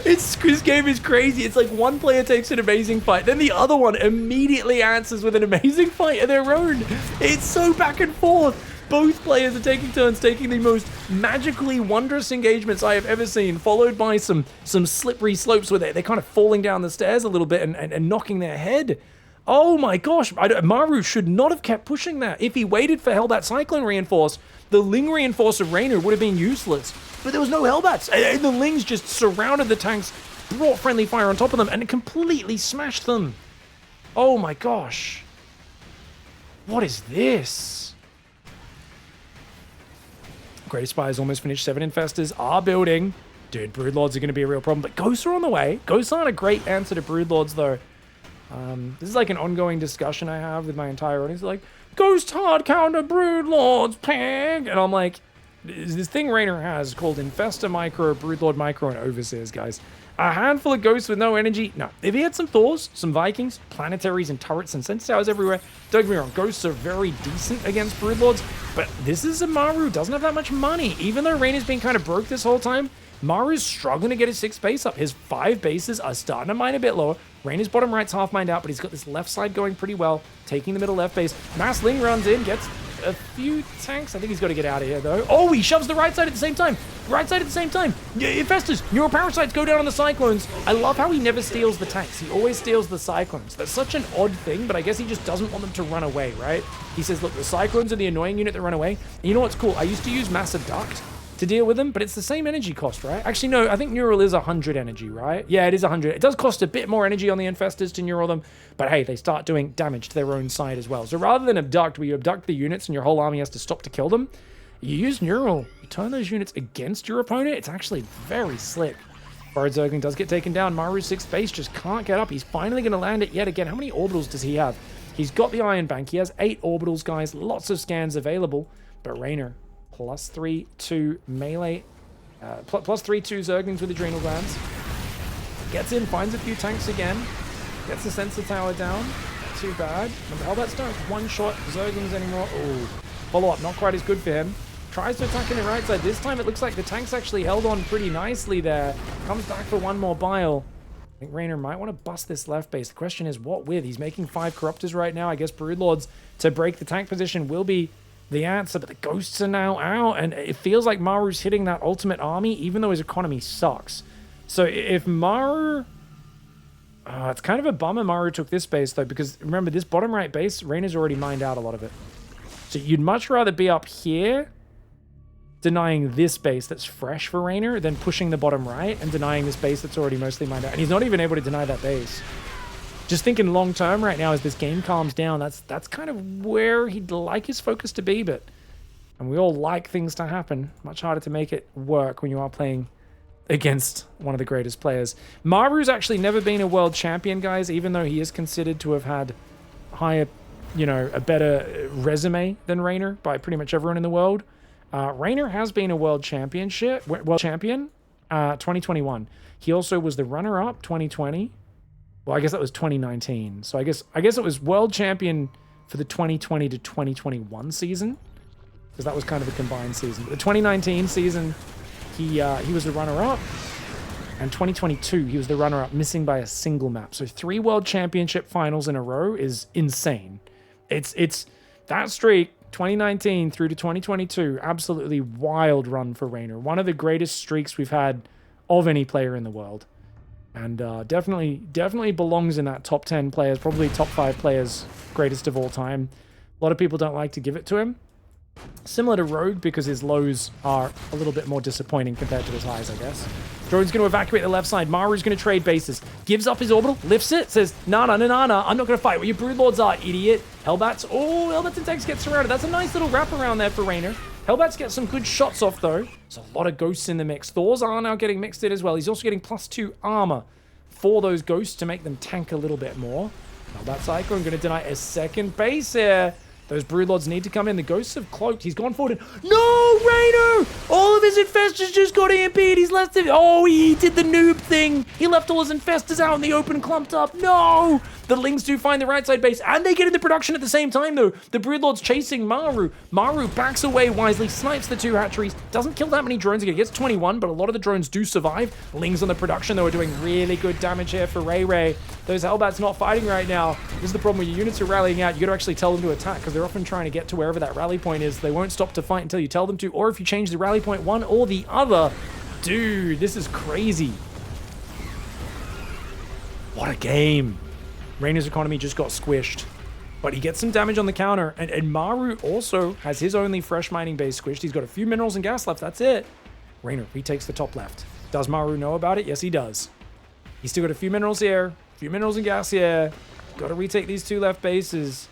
This game is crazy. It's like one player takes an amazing fight, then the other one immediately answers with an amazing fight of their own. It's so back and forth. Both players are taking turns, taking the most magically wondrous engagements I have ever seen, followed by some slippery slopes where they're kind of falling down the stairs a little bit and knocking their head. Oh my gosh, MARU should not have kept pushing that. If he waited for Hellbat Cyclone reinforce, the Ling reinforce of REYNOR would have been useless. But there was no Hellbats. And the Lings just surrounded the tanks, brought friendly fire on top of them, and completely smashed them. Oh my gosh. What is this? Greatest Spires almost finished. 7 Infestors are building. Dude, Broodlords are going to be a real problem. But Ghosts are on the way. Ghosts aren't a great answer to Broodlords, though. This is like an ongoing discussion I have with my entire audience. Like, Ghost hard counter Broodlords, pig! And I'm like, this thing REYNOR has called Infestor Micro, Broodlord Micro, and Overseers, guys. A handful of Ghosts with no energy. No, if he had some Thors, some Vikings, planetaries, and turrets and sense towers everywhere, don't get me wrong, Ghosts are very decent against Broodlords, but this is a MARU, doesn't have that much money. Even though REYNOR's been kind of broke this whole time, MARU's struggling to get his 6th base up. His 5 bases are starting to mine a bit lower. REYNOR's bottom right's half mined out, but he's got this left side going pretty well, taking the middle left base. Mass Ling runs in, gets a few tanks. I think he's got to get out of here, though. Oh, he shoves the right side at the same time. Right side at the same time. Infestors, Neuroparasites go down on the Cyclones. I love how he never steals the tanks. He always steals the Cyclones. That's such an odd thing, but I guess he just doesn't want them to run away, right? He says, look, the Cyclones are the annoying unit that run away. And you know what's cool? I used to use Massive Duct to deal with them, but it's the same energy cost, right? Actually, no, I think Neural is 100 energy, right? Yeah, it is 100. It does cost a bit more energy on the Infestors to Neural them, but hey, they start doing damage to their own side as well. So rather than abduct, where you abduct the units and your whole army has to stop to kill them, you use Neural. You turn those units against your opponent. It's actually very slick. Borrowed Zergling does get taken down. Maru's 6th base just can't get up. He's finally going to land it yet again. How many orbitals does he have? He's got the Iron Bank. He has 8 orbitals, guys. Lots of scans available, but REYNOR, +3/2 melee, +3/2 Zerglings with Adrenal Glands. Gets in, finds a few tanks again. Gets the sensor tower down. Not too bad. Remember, Hellbats don't one-shot Zerglings anymore. Oh, follow-up, not quite as good for him. Tries to attack in the right side. This time it looks like the tanks actually held on pretty nicely there. Comes back for one more bile. I think REYNOR might want to bust this left base. The question is, what with? He's making 5 Corruptors right now. I guess Broodlords to break the tank position will be the answer, but the Ghosts are now out, and it feels like Maru's hitting that ultimate army, even though his economy sucks. So if Maru... it's kind of a bummer Maru took this base, though, because remember, this bottom right base, REYNOR's already mined out a lot of it. So you'd much rather be up here denying this base that's fresh for Reynor than pushing the bottom right and denying this base that's already mostly mined out. And he's not even able to deny that base. Just thinking long term right now as this game calms down, that's kind of where he'd like his focus to be, but and we all like things to happen. Much harder to make it work when you are playing against one of the greatest players. MARU's actually never been a world champion, guys, even though he is considered to have had higher, you know, a better resume than Reynor by pretty much everyone in the world. Reynor has been a world champion, 2021. He also was the runner-up 2020. Well, I guess that was 2019. So I guess it was world champion for the 2020 to 2021 season, because that was kind of a combined season. But the 2019 season, he was the runner-up, and 2022 he was the runner-up, missing by a single map. So 3 world championship finals in a row is insane. It's that streak. 2019 through to 2022, absolutely wild run for Reynor. One of the greatest streaks we've had of any player in the world. And definitely belongs in that top 10 players, probably top 5 players, greatest of all time. A lot of people don't like to give it to him. Similar to Rogue, because his lows are a little bit more disappointing compared to his highs, I guess. Drone's going to evacuate the left side. Maru's going to trade bases. Gives up his orbital, lifts it, says, nah, I'm not going to fight where your Broodlords are, idiot. Hellbats, Hellbats and tanks get surrounded. That's a nice little wraparound there for Reynor. Hellbats get some good shots off, though. There's a lot of ghosts in the mix. Thors are now getting mixed in as well. He's also getting +2 armor for those ghosts to make them tank a little bit more. Hellbat Cyclone going to deny a second base here. Those Broodlords need to come in. The ghosts have cloaked. He's gone forward. No, Reynor! All of his infestors just got EMP'd. He's left it. Oh, he did the noob thing. He left all his infestors out in the open, clumped up. No! The Lings do find the right side base, and they get into production at the same time, though. The Broodlord's chasing Maru. Maru backs away wisely, snipes the 2 hatcheries. Doesn't kill that many drones again. He gets 21, but a lot of the drones do survive. Lings on the production, though, are doing really good damage here for Ray. Those Hellbats not fighting right now. This is the problem when your units are rallying out. You got to actually tell them to attack, because they're often trying to get to wherever that rally point is. They won't stop to fight until you tell them to, or if you change the rally point one or the other. Dude, this is crazy. What a game. Reynor's economy just got squished, but he gets some damage on the counter, and Maru also has his only fresh mining base squished. He's got a few minerals and gas left, that's it. Reynor retakes the top left. Does Maru know about it? Yes, he does. He's still got a few minerals here, a few minerals and gas here. Got to retake these 2 left bases.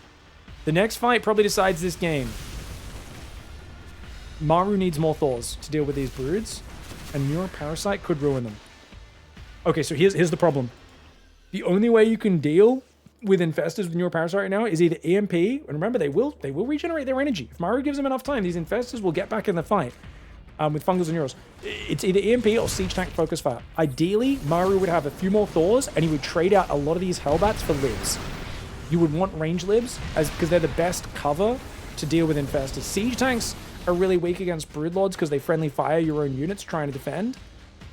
The next fight probably decides this game. Maru needs more Thors to deal with these broods, and Neuro Parasite could ruin them. Okay, so here's the problem. The only way you can deal with infestors with Neuro Parasite right now is either EMP, and remember, they will regenerate their energy. If Maru gives them enough time, these infestors will get back in the fight with Fungals and Neuros. It's either EMP or Siege Tank Focus Fire. Ideally, Maru would have a few more Thors, and he would trade out a lot of these Hellbats for Libs. You would want range Libs, because they're the best cover to deal with infestors. Siege Tanks are really weak against Broodlords because they friendly fire your own units trying to defend.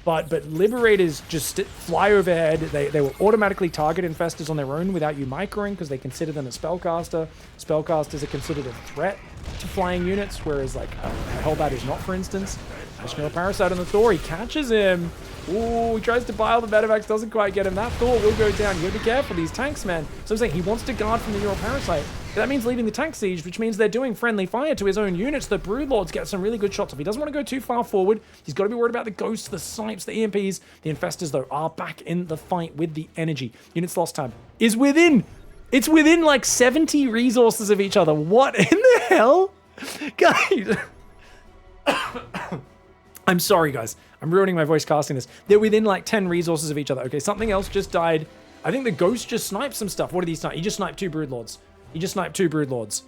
But Liberators just fly overhead. They will automatically target infestors on their own without you microing because they consider them a spellcaster. Spellcasters are considered a threat to flying units, whereas like a Hellbat is not, for instance. National Parasite on the Thor. He catches him. Ooh, he tries to bile the Medivacs, doesn't quite get him. That Thor will go down. You gotta be careful, these tanks, man. So I'm saying he wants to guard from the Neuro Parasite. That means leaving the tank siege, which means they're doing friendly fire to his own units. The Broodlords get some really good shots. If he doesn't want to go too far forward, he's got to be worried about the ghosts, the snipes, the EMPs. The infestors, though, are back in the fight with the energy. Units lost tab is within. It's within like 70 resources of each other. What in the hell? Guys. I'm sorry, guys. I'm ruining my voice casting this. They're within like 10 resources of each other. Okay, something else just died. I think the ghost just sniped some stuff. What did he snipe? He just sniped 2 Broodlords. He just sniped 2 Broodlords.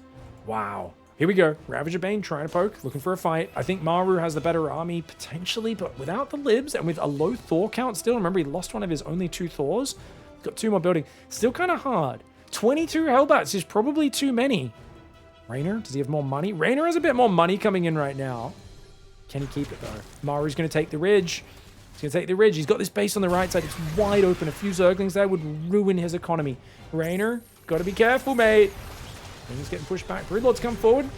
Wow. Here we go. Ravager Bane trying to poke, looking for a fight. I think Maru has the better army, potentially, but without the libs and with a low Thor count still. Remember, he lost one of his only 2 Thors. He's got 2 more building. Still kind of hard. 22 Hellbats is probably too many. Reynor, does he have more money? Reynor has a bit more money coming in right now. Can he keep it, though? Maru's going to take the ridge. He's going to take the ridge. He's got this base on the right side. It's wide open. A few Zerglings there would ruin his economy. Reynor, got to be careful, mate. He's getting pushed back. Broodlords come forward.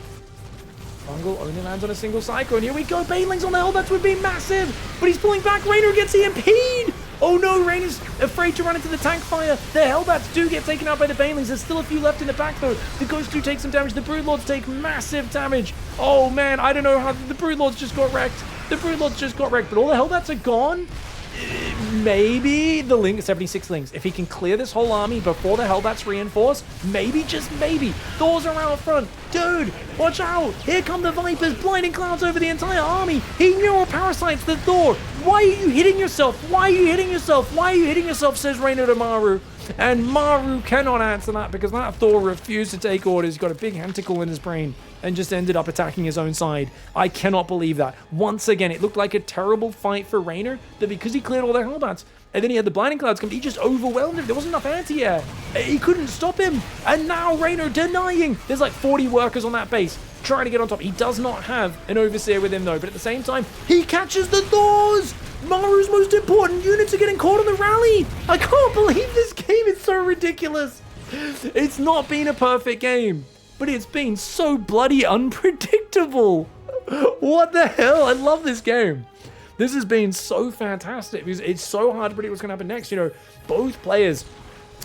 Fungal only lands on a single cycle. And here we go. Banelings on the Hellbats would be massive. But he's pulling back. Reynor gets EMP'd. Oh no, Reynor's afraid to run into the tank fire. The Hellbats do get taken out by the Banelings. There's still a few left in the back though. The Ghost do take some damage. The Broodlords take massive damage. Oh man, I don't know how the Broodlords just got wrecked. The Broodlords just got wrecked, but all the Hellbats are gone. Maybe the Ling, 76 Lings, if he can clear this whole army before the Hellbats reinforce, maybe, just maybe, Thor's are out front. Dude, watch out. Here come the Vipers, blinding clouds over the entire army. He neuroparasites the Thor. Why are you hitting yourself? Why are you hitting yourself? Why are you hitting yourself, says Reynor to Maru. And Maru cannot answer that because that Thor refused to take orders. He's got a big tentacle in his brain and just ended up attacking his own side. I cannot believe that. Once again, it looked like a terrible fight for Reynor, that because he cleared all their Hellbats, and then he had the blinding clouds come, he just overwhelmed him. There wasn't enough anti-air. He couldn't stop him. And now Reynor denying. There's like 40 workers on that base trying to get on top. He does not have an overseer with him though, but at the same time, he catches the Thors. Maru's most important units are getting caught on the rally. I can't believe this game is so ridiculous. It's not been a perfect game, but it's been so bloody unpredictable. What the hell? I love this game. This has been so fantastic because it's so hard to predict what's going to happen next. You know, both players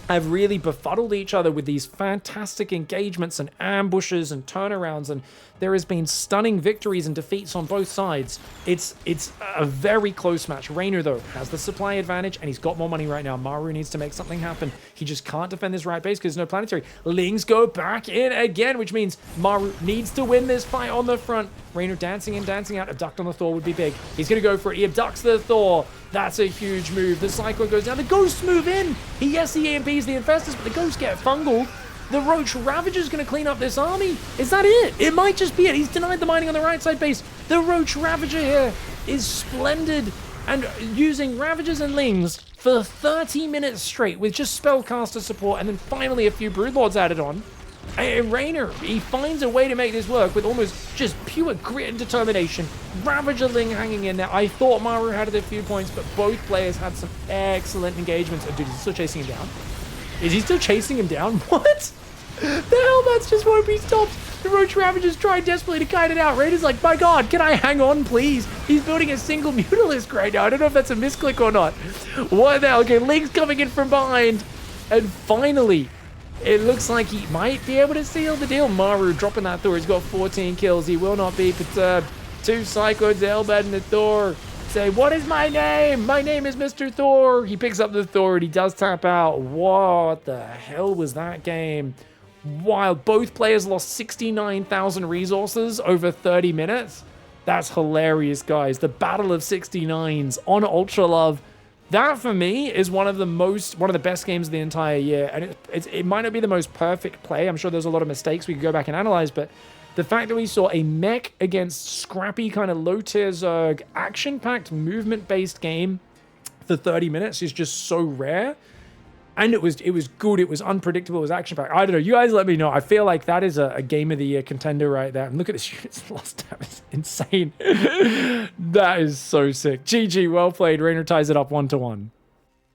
have really befuddled each other with these fantastic engagements and ambushes and turnarounds, and there has been stunning victories and defeats on both sides. It's a very close match. Reynor, though, has the supply advantage, and he's got more money right now. Maru needs to make something happen. He just can't defend this right base because there's no planetary. Lings go back in again, which means Maru needs to win this fight on the front. Reynor dancing in, dancing out. Abduct on the Thor would be big. He's going to go for it. He abducts the Thor. That's a huge move. The Cyclone goes down. The Ghosts move in. Yes, he EMPs the Infestors, but the Ghosts get fungal. The Roach Ravager's going to clean up this army. Is that it? It might just be it. He's denied the mining on the right side base. The Roach Ravager here is splendid, and using Ravagers and Lings for 30 minutes straight with just Spellcaster support and then finally a few Broodlords added on. Reynor, he finds a way to make this work with almost just pure grit and determination. Ravager Ling hanging in there. I thought Maru had it a few points, but both players had some excellent engagements. Oh, dude, is he still chasing him down? Is he still chasing him down? What? The Hellbats just won't be stopped. The Roach Ravagers tried desperately to kite it out. Raider's like, my God, can I hang on, please? He's building a single Mutalisk right now. I don't know if that's a misclick or not. What the hell? Okay, Ling's coming in from behind. And finally, it looks like he might be able to seal the deal. Maru dropping that Thor. He's got 14 kills. He will not be perturbed. 2 Cyclones, the Hellbat and the Thor. Say, what is my name? My name is Mr. Thor. He picks up the Thor and he does tap out. What the hell was that game? Wild. Both players lost 69,000 resources over 30 minutes. That's hilarious, guys. The Battle of 69s on Ultra Love. That, for me, is one of the best games of the entire year. And it might not be the most perfect play. I'm sure there's a lot of mistakes we could go back and analyze, but the fact that we saw a mech against scrappy kind of low-tier Zerg, action-packed, movement-based game for 30 minutes is just so rare. And it was good. It was unpredictable. It was action-packed. I don't know. You guys let me know. I feel like that is a Game of the Year contender right there. And look at this unit's lost time. It's insane. That is so sick. GG. Well played. Reynor ties it up 1-1.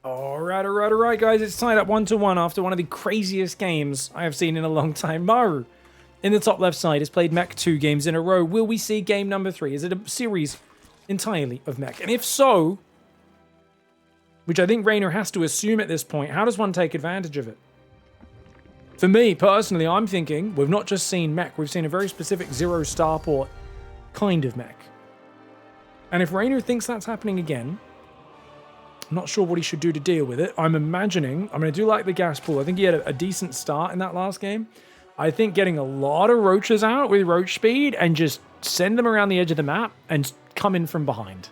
All right, guys. It's tied up 1-1 after one of the craziest games I have seen in a long time. Maru, in the top left side, has played mech 2 games in a row. Will we see game number 3? Is it a series entirely of mech? And if so, which I think Reynor has to assume at this point, how does one take advantage of it? For me, personally, I'm thinking we've not just seen mech, we've seen a very specific 0 starport kind of mech. And if Reynor thinks that's happening again, I'm not sure what he should do to deal with it. I'm imagining, I do like the gas pool. I think he had a decent start in that last game. I think getting a lot of roaches out with roach speed and just send them around the edge of the map and come in from behind.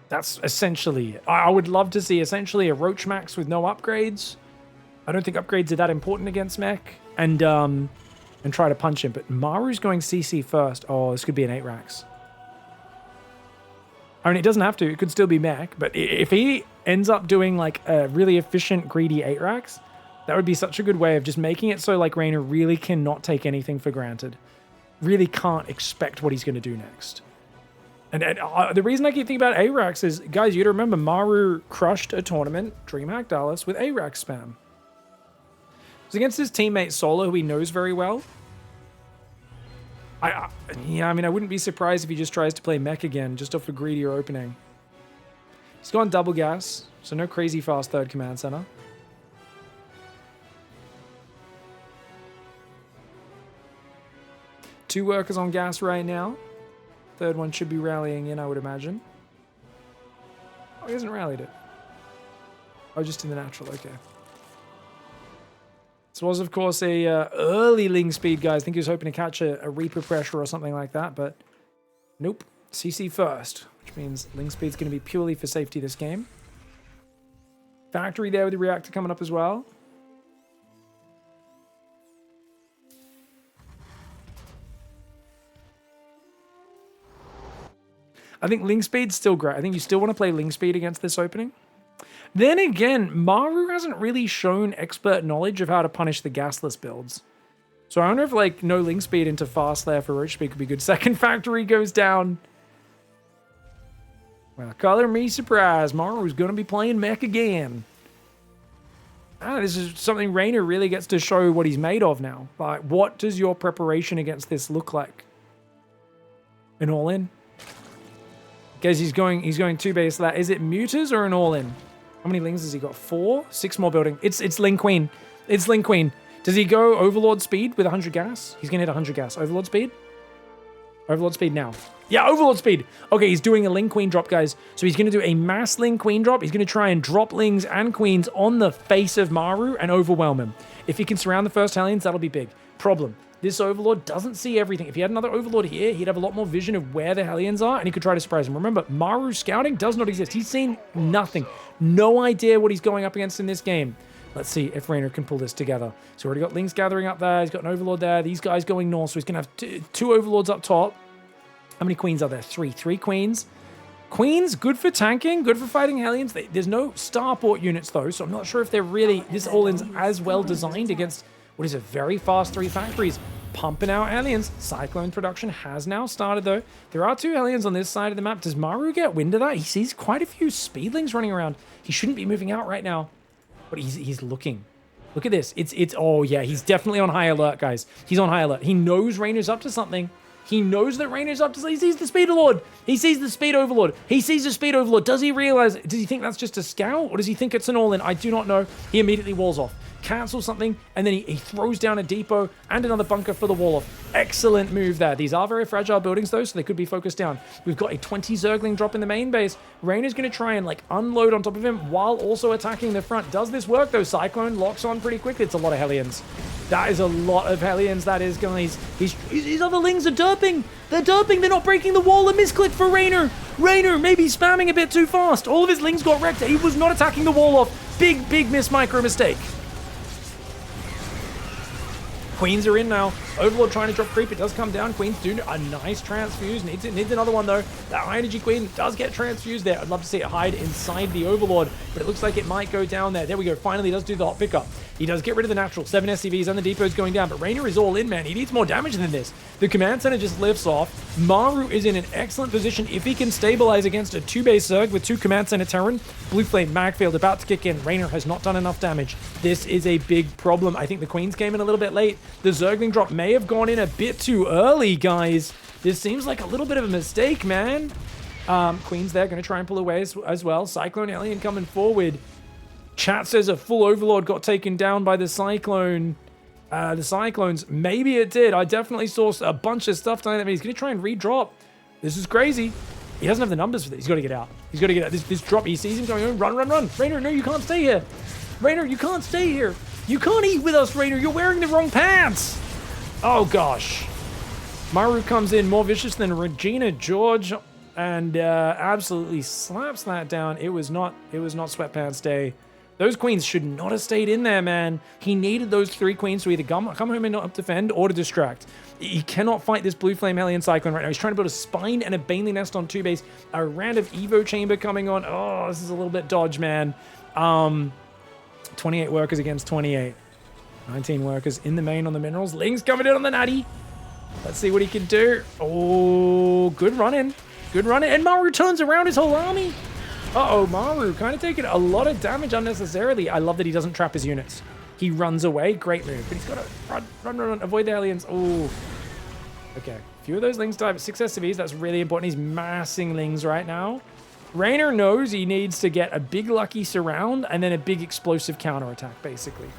That's essentially it. I would love to see essentially a Roach Max with no upgrades. I don't think upgrades are that important against mech. And try to punch him. But Maru's going CC first. Oh, this could be an 8-Rax. It doesn't have to. It could still be mech. But if he ends up doing like a really efficient, greedy 8-Rax, that would be such a good way of just making it so like Reynor really cannot take anything for granted. Really can't expect what he's going to do next. And the reason I keep thinking about A-Rax is, guys, you got to remember, Maru crushed a tournament, DreamHack Dallas, with A-Rax spam. It was against his teammate Solo, who he knows very well. I wouldn't be surprised if he just tries to play mech again, just off a greedier opening. He's gone double gas, So no crazy fast third command center. Two workers on gas right now. Third one should be rallying in, I would imagine. Oh, he hasn't rallied it. Oh, just in the natural, okay. This was, of course, a early Ling speed, guys. I think he was hoping to catch a Reaper pressure or something like that, but nope. CC first, which means Ling speed's going to be purely for safety this game. Factory there with the reactor coming up as well. I think Ling speed's still great. I think you still want to play Ling speed against this opening. Then again, MARU hasn't really shown expert knowledge of how to punish the gasless builds. So I wonder if, like, no Ling speed into fast there for Roach speed could be good. Second factory goes down. Well, color me surprised. MARU's going to be playing mech again. This is something REYNOR really gets to show what he's made of now. Like, what does your preparation against this look like? An all-in? Guys, he's going two base that. Is it mutas or an all-in? How many Lings has he got? 4? 6 more building. It's Ling Queen. It's Ling Queen. Does he go Overlord speed with 100 gas? He's going to hit 100 gas. Overlord speed? Overlord speed now. Yeah, Overlord speed. Okay, he's doing a Ling Queen drop, guys. So he's going to do a mass Ling Queen drop. He's going to try and drop Lings and Queens on the face of MARU and overwhelm him. If he can surround the first Hellions, that'll be big. Problem. This Overlord doesn't see everything. If he had another Overlord here, he'd have a lot more vision of where the Hellions are, and he could try to surprise them. Remember, MARU scouting does not exist. He's seen nothing. No idea what he's going up against in this game. Let's see if REYNOR can pull this together. So already got Lings gathering up there. He's got an Overlord there. These guys going north, so he's going to have two Overlords up top. How many Queens are there? 3. 3 Queens. Queens, good for tanking, good for fighting Hellions. There's no starport units, though, so I'm not sure if they're really... This all-in's as well designed against what is a very fast 3 factories. Pumping out Hellions. Cyclone production has now started, though. There are 2 Hellions on this side of the map. Does MARU get wind of that? He sees quite a few Speedlings running around. He shouldn't be moving out right now, but he's looking. Look at this. Oh, yeah, he's definitely on high alert, guys. He's on high alert. He knows REYNOR's up to something. He knows that REYNOR's up to something. He sees the Speed Lord. He sees the Speed Overlord. He sees the Speed Overlord. Does he realize? Does he think that's just a scout? Or does he think it's an all-in? I do not know. He immediately walls off. Cancels something, and then he throws down a depot and another bunker for the wall off. Excellent move there. These are very fragile buildings, though, so they could be focused down. We've got a 20 Zergling drop in the main base. REYNOR's going to try and, like, unload on top of him while also attacking the front. Does this work, though? Cyclone locks on pretty quickly. It's a lot of Hellions. That is a lot of Hellions. That is, guys. His other Lings are derping. They're derping. They're not breaking the wall. A misclick for REYNOR. REYNOR maybe spamming a bit too fast. All of his Lings got wrecked. He was not attacking the wall off. Big micro mistake. Queens are in now. Overlord trying to drop creep. It does come down. Queens do a nice transfuse. Needs another one, though. That high energy Queen does get transfused there. I'd love to see it hide inside the Overlord, but it looks like it might go down there. There we go. Finally, he does do the hot pickup. He does get rid of the natural. 7 SCVs and the depot's going down, but REYNOR is all in, man. He needs more damage than this. The command center just lifts off. MARU is in an excellent position if he can stabilize against a 2-base Zerg with 2 command center Terran. Blue Flame Magfield about to kick in. REYNOR has not done enough damage. This is a big problem. I think the Queens came in a little bit late. The Zergling drop may have gone in a bit too early, guys. This seems like a little bit of a mistake, man. Queens there, going to try and pull away as well. Cyclone Alien coming forward. Chat says a full Overlord got taken down by the Cyclone. The Cyclones. Maybe it did. I definitely saw a bunch of stuff telling me he's going to try and redrop. This is crazy. He doesn't have the numbers for this. He's got to get out. He's got to get out. This drop, he sees him going, run. REYNOR, no, you can't stay here. REYNOR, you can't stay here. You can't eat with us, REYNOR. You're wearing the wrong pants. Oh, gosh. MARU comes in more vicious than Regina George and absolutely slaps that down. It was not Sweatpants Day. Those Queens should not have stayed in there, man. He needed those 3 Queens to either come home and not defend or to distract. He cannot fight this Blue Flame Hellion Cyclone right now. He's trying to build a spine and a Baneley Nest on 2 base. A round of Evo Chamber coming on. Oh, this is a little bit dodge, man. 28 workers against 28. 19 workers in the main on the minerals. Ling's coming in on the natty. Let's see what he can do. Oh, good running. Good running. And MARU turns around his whole army. Uh-oh, MARU kind of taking a lot of damage unnecessarily. I love that he doesn't trap his units. He runs away. Great move. But he's got to run. Avoid the aliens. Oh. Okay. A few of those Lings die, but 6 SCVs. That's really important. He's massing Lings right now. Reynor knows he needs to get a big lucky surround and then a big explosive counterattack, basically.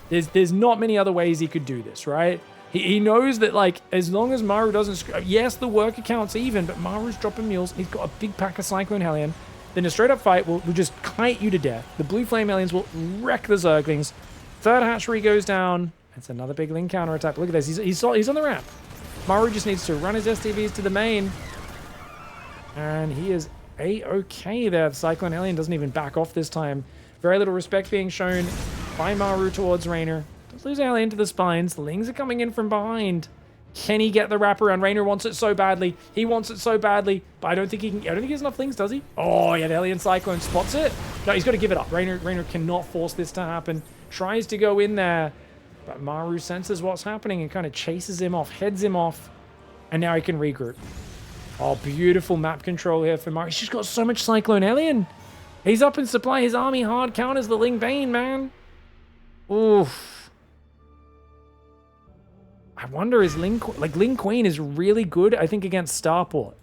There's not many other ways he could do this, right? He knows that, like, as long as MARU doesn't... Yes, the worker count's even, but MARU's dropping mules. He's got a big pack of Cyclone Hellion. Then a straight-up fight will just kite you to death. The blue Flame Hellions will wreck the Zerglings. Third hatchery goes down. It's another big Ling counterattack. Look at this. He's on the ramp. MARU just needs to run his STVs to the main. And he is A-okay there. The Cyclone Hellion doesn't even back off this time. Very little respect being shown by MARU towards Reynor. Does lose Hellion to the spines. The Lings are coming in from behind. Can he get the wraparound? Reynor wants it so badly. He wants it so badly, but I don't think he can. I don't think he has enough Lings, does he? Oh, yeah, the Hellion Cyclone spots it. No, he's got to give it up. Reynor cannot force this to happen. Tries to go in there, but MARU senses what's happening and kind of chases him off, heads him off, and now he can regroup. Oh, beautiful map control here for MARU. He's just got so much Cyclone Hellion. He's up in supply. His army hard counters the Ling Bane, man. Oof. I wonder, is Ling Queen is really good, I think, against Starport.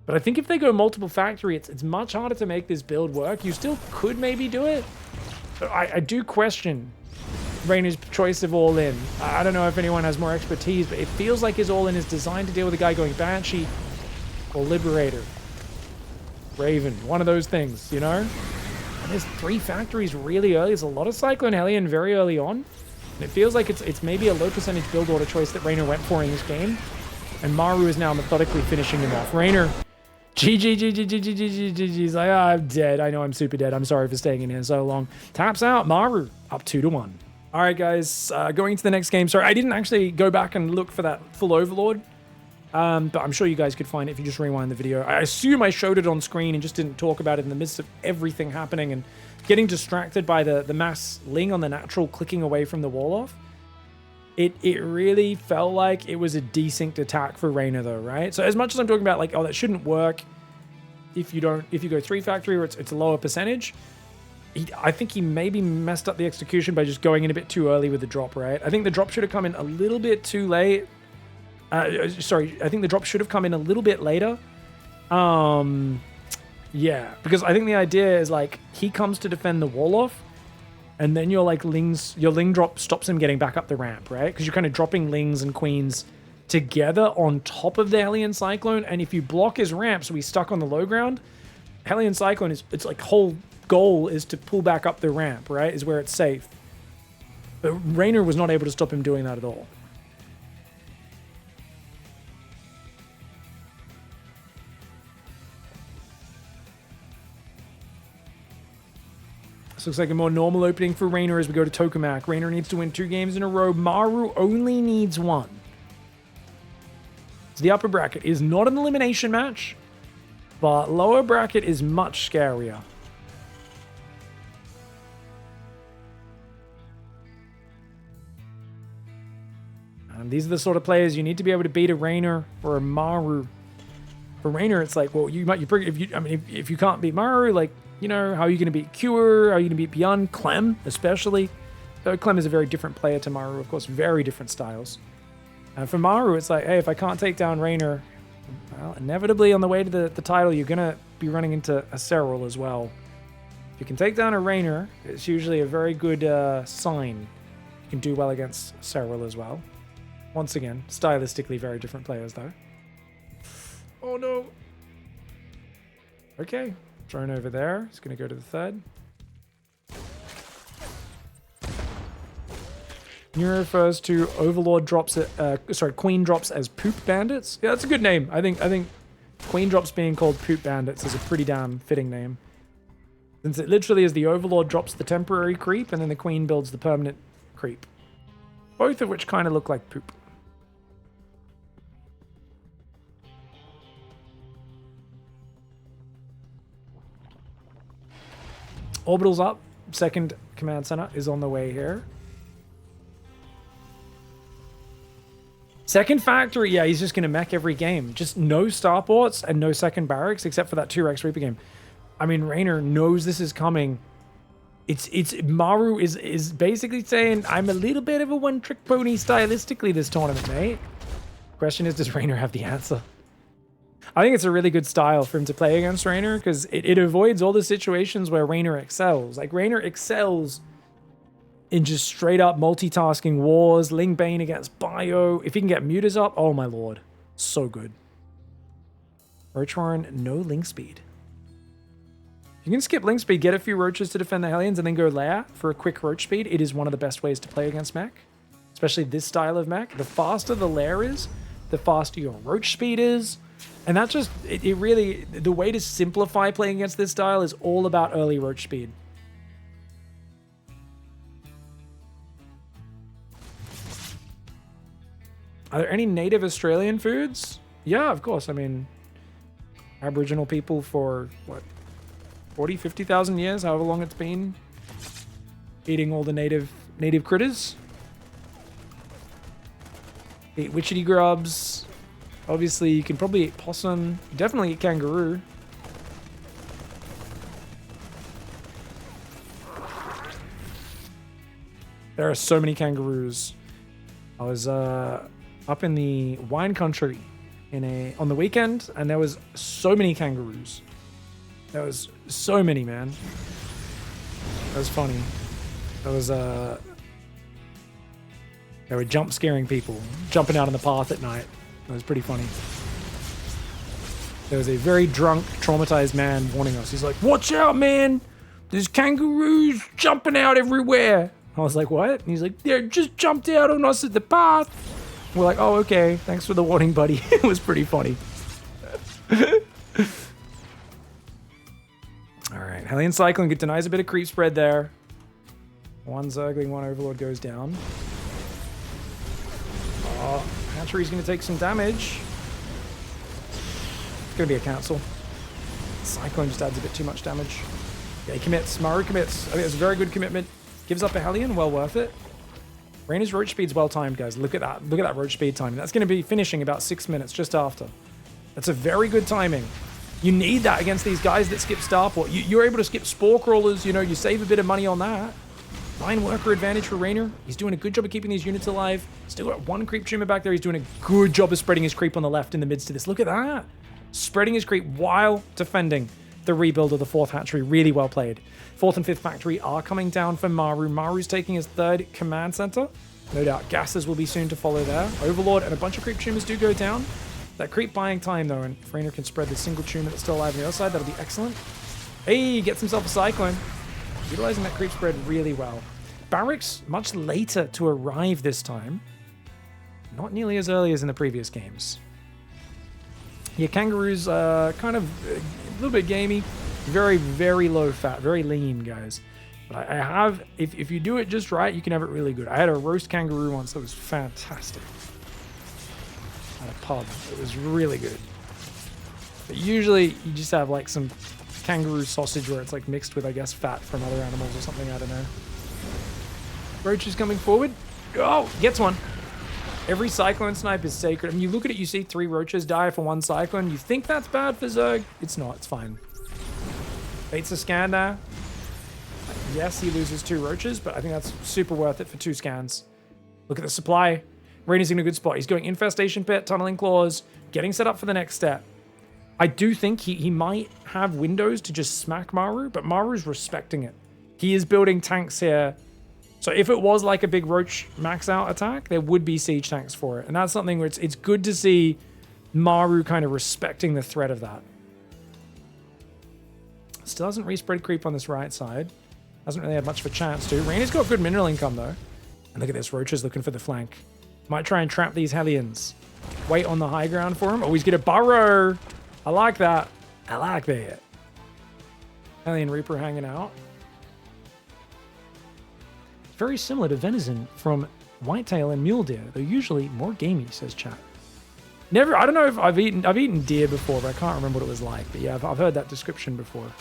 But I think if they go multiple factory, it's much harder to make this build work. You still could maybe do it. But I do question Reynor's choice of all-in. I don't know if anyone has more expertise, but it feels like his all-in is designed to deal with a guy going Banshee or Liberator. Raven, one of those things, you know? And there's 3 factories really early. There's a lot of Cyclone Hellion very early on. And it feels like it's maybe a low percentage build order choice that Reynor went for in this game. And MARU is now methodically finishing him off. Reynor, GG. He's like, oh, I'm dead. I know I'm super dead. I'm sorry for staying in here so long. Taps out. MARU up 2-1. All right, guys. Going to the next game. Sorry, I didn't actually go back and look for that full Overlord. But I'm sure you guys could find it if you just rewind the video. I assume I showed it on screen and just didn't talk about it in the midst of everything happening and getting distracted by the mass Ling on the natural clicking away from the wall off. It really felt like it was a decent attack for Reynor though, right? So as much as I'm talking about like, oh, that shouldn't work if you go 3 factory or it's a lower percentage, I think he maybe messed up the execution by just going in a bit too early with the drop, right? I think the drop should have come in a little bit too late. Sorry, I think the drop should have come in a little bit later. Yeah, because I think the idea is like he comes to defend the wall off, and then your Ling drop stops him getting back up the ramp, right? Because you're kind of dropping Lings and Queens together on top of the Hellion Cyclone, and if you block his ramp, so he's stuck on the low ground, Hellion Cyclone it's like whole goal is to pull back up the ramp, right? Is where it's safe. But Reynor was not able to stop him doing that at all. This looks like a more normal opening for Reynor as we go to Tokamak. Reynor needs to win 2 games in a row. MARU only needs 1. So the upper bracket is not an elimination match, but lower bracket is much scarier. And these are the sort of players you need to be able to beat a Reynor or a MARU. For Reynor, it's like, well, if you can't beat MARU, like, you know, how are you going to beat Cure? How are you going to beat Beyond? Clem, especially. Though Clem is a very different player to MARU, of course, very different styles. And for MARU, it's like, hey, if I can't take down Reynor, well, inevitably on the way to the title, you're going to be running into a Serral as well. If you can take down a Reynor, it's usually a very good sign. You can do well against Serral as well. Once again, stylistically very different players, though. Oh, no. Okay. Drone over there. He's going to go to the third. Nero refers to Overlord drops Queen drops as Poop Bandits. Yeah, that's a good name. I think Queen drops being called Poop Bandits is a pretty damn fitting name. Since it literally is the Overlord drops the temporary creep and then the Queen builds the permanent creep. Both of which kind of look like poop. Orbital's up. Second command center is on the way here. Second factory, yeah, he's just going to mech every game. Just no starports and no second barracks except for that 2-Rex Reaper game. I mean, Reynor knows this is coming. MARU is basically saying, I'm a little bit of a one-trick pony stylistically this tournament, mate. Question is, does Reynor have the answer? I think it's a really good style for him to play against REYNOR because it avoids all the situations where REYNOR excels. Like, REYNOR excels in just straight up multitasking wars, Ling Bane against Bio. If he can get mutas up, oh my lord. So good. Roach Warren, no Link Speed. You can skip Link Speed, get a few Roaches to defend the Hellions, and then go Lair for a quick Roach Speed. It is one of the best ways to play against mech. Especially this style of mech. The faster the Lair is, the faster your Roach Speed is. And that just, it really, the way to simplify playing against this style is all about early Roach Speed. Are there any native Australian foods? Yeah, of course. I mean, Aboriginal people for, what, 40, 50,000 years, however long it's been, eating all the native critters. Eat witchetty grubs. Obviously, you can probably eat possum. Definitely eat kangaroo. There are so many kangaroos. I was up in the wine country on the weekend, and there was so many kangaroos. There was so many, man. That was funny. That was they were jump scaring people, jumping out on the path at night. It was pretty funny. There was a very drunk, traumatized man warning us. He's like, "Watch out, man! There's kangaroos jumping out everywhere." I was like, "What?" And he's like, "They just jumped out on us at the path." We're like, "Oh, okay. Thanks for the warning, buddy." It was pretty funny. All right, Hellion Cyclone denies a bit of creep spread there. One Zergling, one Overlord goes down. Oh, Hatchery's going to take some damage. It's going to be a cancel. Cyclone just adds a bit too much damage. Yeah, he commits. MARU commits. I think it's a very good commitment. Gives up a Hellion. Well worth it. REYNOR's Roach Speed's well timed, guys. Look at that. Look at that Roach Speed timing. That's going to be finishing about 6 minutes just after. That's a very good timing. You need that against these guys that skip Starport. You're able to skip Spore Crawlers. You know, you save a bit of money on that. 9 worker advantage for REYNOR. He's doing a good job of keeping these units alive. Still got 1 creep tumor back there. He's doing a good job of spreading his creep on the left in the midst of this. Look at that. Spreading his creep while defending the rebuild of the 4th hatchery. Really well played. 4th and 5th factory are coming down for MARU. MARU's taking his 3rd command center. No doubt gases will be soon to follow there. Overlord and a bunch of creep tumors do go down. That creep buying time, though, and if REYNOR can spread the single tumor that's still alive on the other side, that'll be excellent. Hey, gets himself a Cyclone. Utilizing that creep spread really well. Barracks much later to arrive this time. Not nearly as early as in the previous games. Yeah, Kangaroos kind of a little bit gamey. Very, very low fat, very lean, guys. But I have, if you do it just right, you can have it really good. I had a roast kangaroo once that was fantastic. At a pub. It was really good. But usually you just have like some kangaroo sausage where it's like mixed with, I guess, fat from other animals or something. I don't know. Roach is coming forward. Oh, gets one. Every Cyclone snipe is sacred. I mean, you look at it, you see 3 Roaches die for 1 Cyclone. You think that's bad for Zerg. It's not. It's fine. Baits a scan there. Yes, he loses 2 Roaches, but I think that's super worth it for 2 scans. Look at the supply. REYNOR's in a good spot. He's going Infestation Pit, Tunneling Claws, getting set up for the next step. I do think he might have windows to just smack MARU, but MARU's respecting it. He is building tanks here. So if it was like a big Roach max out attack, there would be siege tanks for it. And that's something where it's good to see MARU kind of respecting the threat of that. Still hasn't respread creep on this right side. Hasn't really had much of a chance to. REYNOR's got good mineral income though. And look at this, Roach is looking for the flank. Might try and trap these Hellions. Wait on the high ground for him. Oh, he's gonna burrow. I like that. I like that. Hellion Reaper hanging out. Very similar to venison from whitetail and mule deer. They're usually more gamey, says chat. Never, I don't know if I've eaten deer before, but I can't remember what it was like. But yeah, I've heard that description before.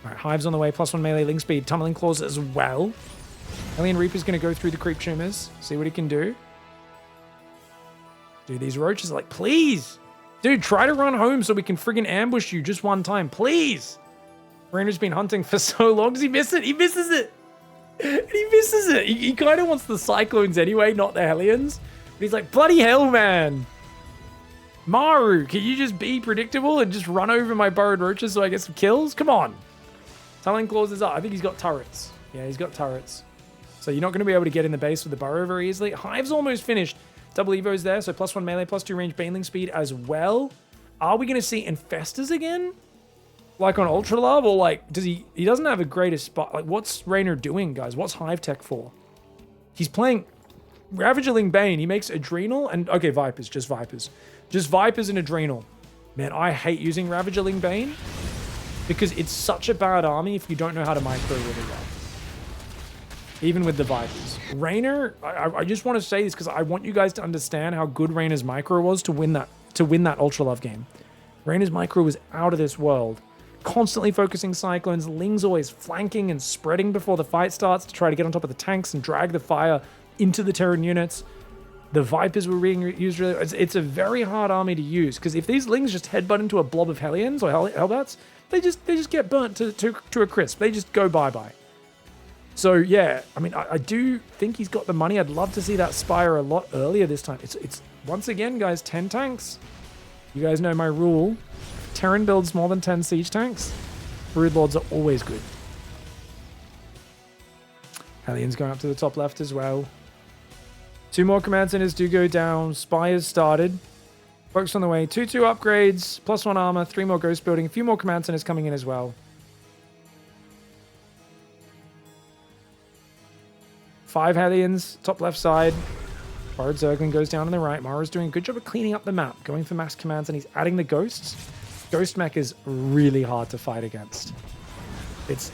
All right, Hive's on the way, +1 melee, Link Speed, Tunneling Claws as well. Hellion Reaper's going to go through the creep tumors, see what he can do. Dude, these Roaches are like, please! Dude, try to run home so we can friggin' ambush you just one time, please! REYNOR's been hunting for so long. Does he miss it? He misses it! He misses it! He kind of wants the Cyclones anyway, not the Hellions. But he's like, bloody hell, man! Maru, can you just be predictable and just run over my burrowed roaches so I get some kills? Come on. Tunneling claws is up. I think he's got turrets. Yeah, he's got turrets. So you're not going to be able to get in the base with the burrow very easily. Hive's almost finished. Double Evo's there, so +1 melee, +2 range baneling speed as well. Are we going to see Infestors again? Like on Ultra Love? Or like, does he doesn't have a greatest spot. Like, what's REYNOR doing, guys? What's Hive Tech for? He's playing Ravagerling Bane. He makes Adrenal and, okay, Vipers, just Vipers. Just Vipers and Adrenal. Man, I hate using Ravagerling Bane because it's such a bad army if you don't know how to micro really well. Even with the Vipers. REYNOR, I just want to say this because I want you guys to understand how good REYNOR's micro was to win that Ultra Love game. REYNOR's micro was out of this world. Constantly focusing Cyclones, Ling's always flanking and spreading before the fight starts to try to get on top of the tanks and drag the fire into the Terran units. The Vipers were being used really. It's a very hard army to use because if these Lings just headbutt into a blob of Hellions or Hellbats, they just get burnt to a crisp. They just go bye-bye. So yeah, I mean, I do think he's got the money. I'd love to see that Spire a lot earlier this time. It's once again, guys, 10 tanks. You guys know my rule. Terran builds more than 10 siege tanks. Broodlords are always good. Hellions going up to the top left as well. 2 more command centers do go down. Spires started. Folks on the way. 2/2 upgrades, +1 armor, 3 more ghost building, a few more command centers coming in as well. 5 Hellions, top left side. Borrowed Zergling goes down on the right. Mara's doing a good job of cleaning up the map, going for mass commands, and he's adding the ghosts. Ghost mech is really hard to fight against. It's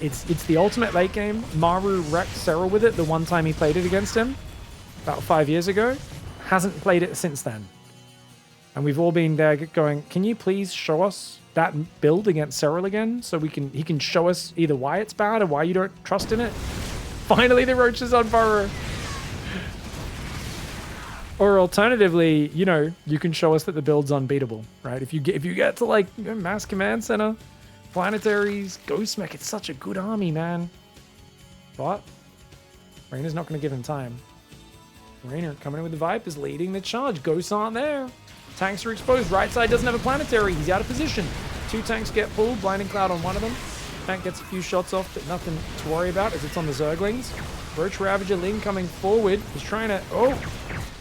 the ultimate late game. Maru wrecked Serral with it the one time he played it against him, about 5 years ago. Hasn't played it since then. And we've all been there going, can you please show us that build against Serral again so he can show us either why it's bad or why you don't trust in it? Finally, the roach is on burrow. Or alternatively, you know, you can show us that the build's unbeatable, right? If you get to like mass command center, planetaries, ghost mech, it's such a good army, man. But REYNOR's not going to give him time. REYNOR coming in with the Vipers, leading the charge. Ghosts aren't there. Tanks are exposed. Right side doesn't have a planetary. He's out of position. 2 tanks get pulled. Blinding Cloud on one of them. Tank gets a few shots off, but nothing to worry about as it's on the Zerglings. Roach Ravager Ling coming forward. He's trying to... Oh,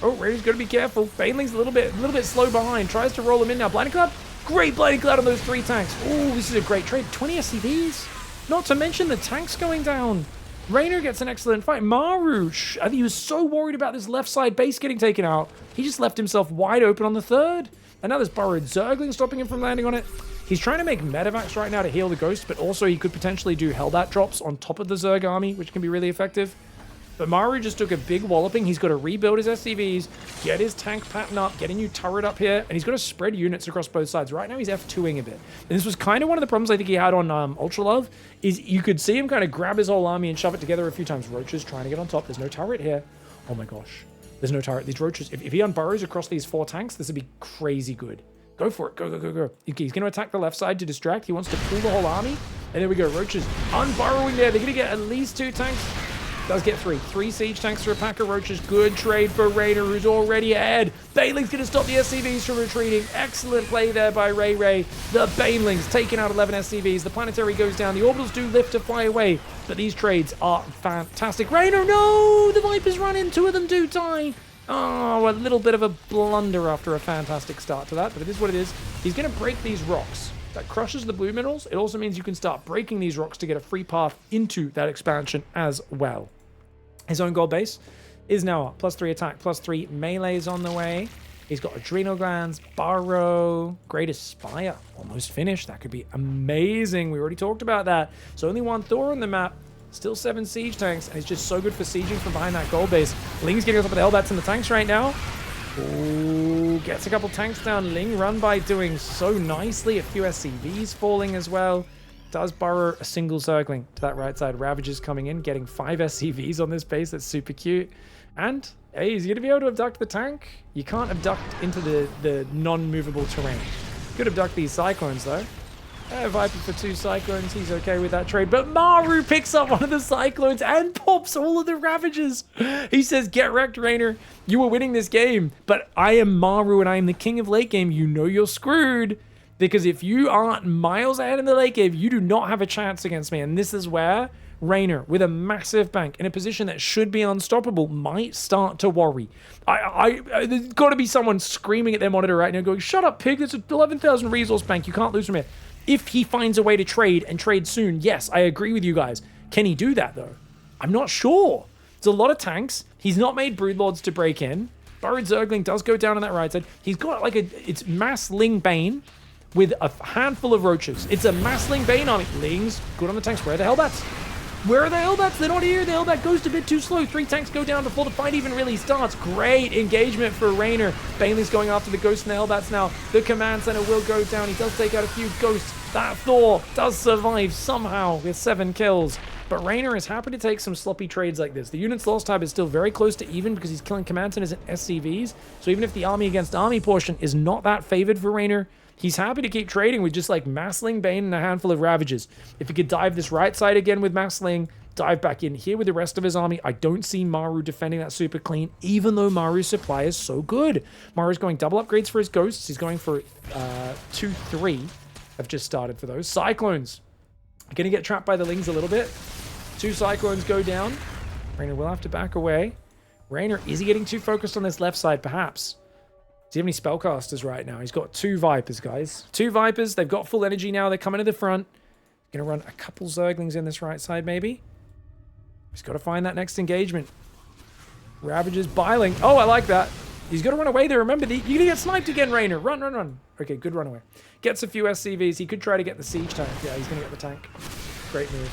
REYNOR's got to be careful. Baneling's a little bit slow behind. Tries to roll him in now. Blinding Cloud. Great Blinding Cloud on those 3 tanks. Oh, this is a great trade. 20 SCVs. Not to mention the tanks going down. REYNOR gets an excellent fight. Maru, I think he was so worried about this left side base getting taken out. He just left himself wide open on the 3rd. And now there's Burrowed Zergling stopping him from landing on it. He's trying to make medevacs right now to heal the Ghost, but also he could potentially do Hellbat drops on top of the Zerg army, which can be really effective. But Maru just took a big walloping. He's got to rebuild his SCVs, get his tank pattern up, get a new turret up here, and he's got to spread units across both sides. Right now he's F2ing a bit. And this was kind of one of the problems I think he had on Ultra Love, is you could see him kind of grab his whole army and shove it together a few times. Roaches trying to get on top. There's no turret here. Oh my gosh. There's no turret. These Roaches, if he unburrows across these 4 tanks, this would be crazy good. Go for it. Go, go, go, go. He's going to attack the left side to distract. He wants to pull the whole army. And there we go. Roaches unburrowing there. They're going to get at least 2 tanks. Does get 3. 3 siege tanks for a pack of Roaches. Good trade for REYNOR, who's already ahead. Baneling's going to stop the SCVs from retreating. Excellent play there by Ray. The Banelings taking out 11 SCVs. The planetary goes down. The orbitals do lift to fly away. But these trades are fantastic. REYNOR, no! The Vipers run in. 2 of them do die. Oh, a little bit of a blunder after a fantastic start to that. But it is what it is. He's going to break these rocks. That crushes the blue minerals. It also means you can start breaking these rocks to get a free path into that expansion as well. His own gold base is now up. +3 attack, +3 melee is on the way. He's got Adrenal Glands, Burrow, Greatest Spire. Almost finished. That could be amazing. We already talked about that. So only 1 Thor on the map. Still 7 siege tanks. And it's just so good for sieging from behind that gold base. Ling's getting on top of the Hellbats and the tanks right now. Ooh, gets a couple tanks down. Ling run by doing so nicely. A few SCVs falling as well. Does burrow a single Zergling to that right side. Ravagers coming in, getting 5 SCVs on this base. That's super cute. And, hey, is he going to be able to abduct the tank? You can't abduct into the non-movable terrain. Could abduct these Cyclones, though. Viper for 2 Cyclones. He's okay with that trade. But MARU picks up one of the Cyclones and pops all of the Ravagers. He says, get wrecked, Reynor. You were winning this game, but I am MARU and I am the king of late game. You know you're screwed. Because if you aren't miles ahead in the late game, you do not have a chance against me. And this is where Reynor, with a massive bank in a position that should be unstoppable, might start to worry. There's got to be someone screaming at their monitor right now going, shut up, pig. There's an 11,000 resource bank. You can't lose from it. If he finds a way to trade and trade soon, yes, I agree with you guys. Can he do that, though? I'm not sure. There's a lot of tanks. He's not made Broodlords to break in. Burrowed Zergling does go down on that right side. He's got like it's Mass Ling Bane with a handful of Roaches. It's a Mass Ling Bane army. Lings, good on the tanks. Where are the Hellbats? Where are the Hellbats? They're not here. The Hellbat goes a bit too slow. 3 tanks go down before the fight even really starts. Great engagement for Reynor. Baneling's going after the Ghosts and the Hellbats now. The command center will go down. He does take out a few Ghosts. That Thor does survive somehow with 7 kills. But Reynor is happy to take some sloppy trades like this. The units lost tab is still very close to even because he's killing command centers and SCVs. So even if the army against army portion is not that favored for Reynor, he's happy to keep trading with just like Massling, Bane, and a handful of Ravages. If he could dive this right side again with Massling, dive back in here with the rest of his army, I don't see MARU defending that super clean, even though MARU's supply is so good. MARU's going double upgrades for his Ghosts. He's going for 2-3. I've just started for those. Cyclones. Going to get trapped by the Lings a little bit. 2 Cyclones go down. Reynor will have to back away. Reynor, is he getting too focused on this left side, perhaps? Does he have any spellcasters right now? He's got 2 Vipers, guys. 2 Vipers. They've got full energy now. They're coming to the front. Going to run a couple Zerglings in this right side, maybe. He's got to find that next engagement. Ravagers biling. Oh, I like that. He's got to run away there. Remember, you're going to get sniped again, Reynor. Run, run, run. Okay, good run away. Gets a few SCVs. He could try to get the siege tank. Yeah, he's going to get the tank. Great move.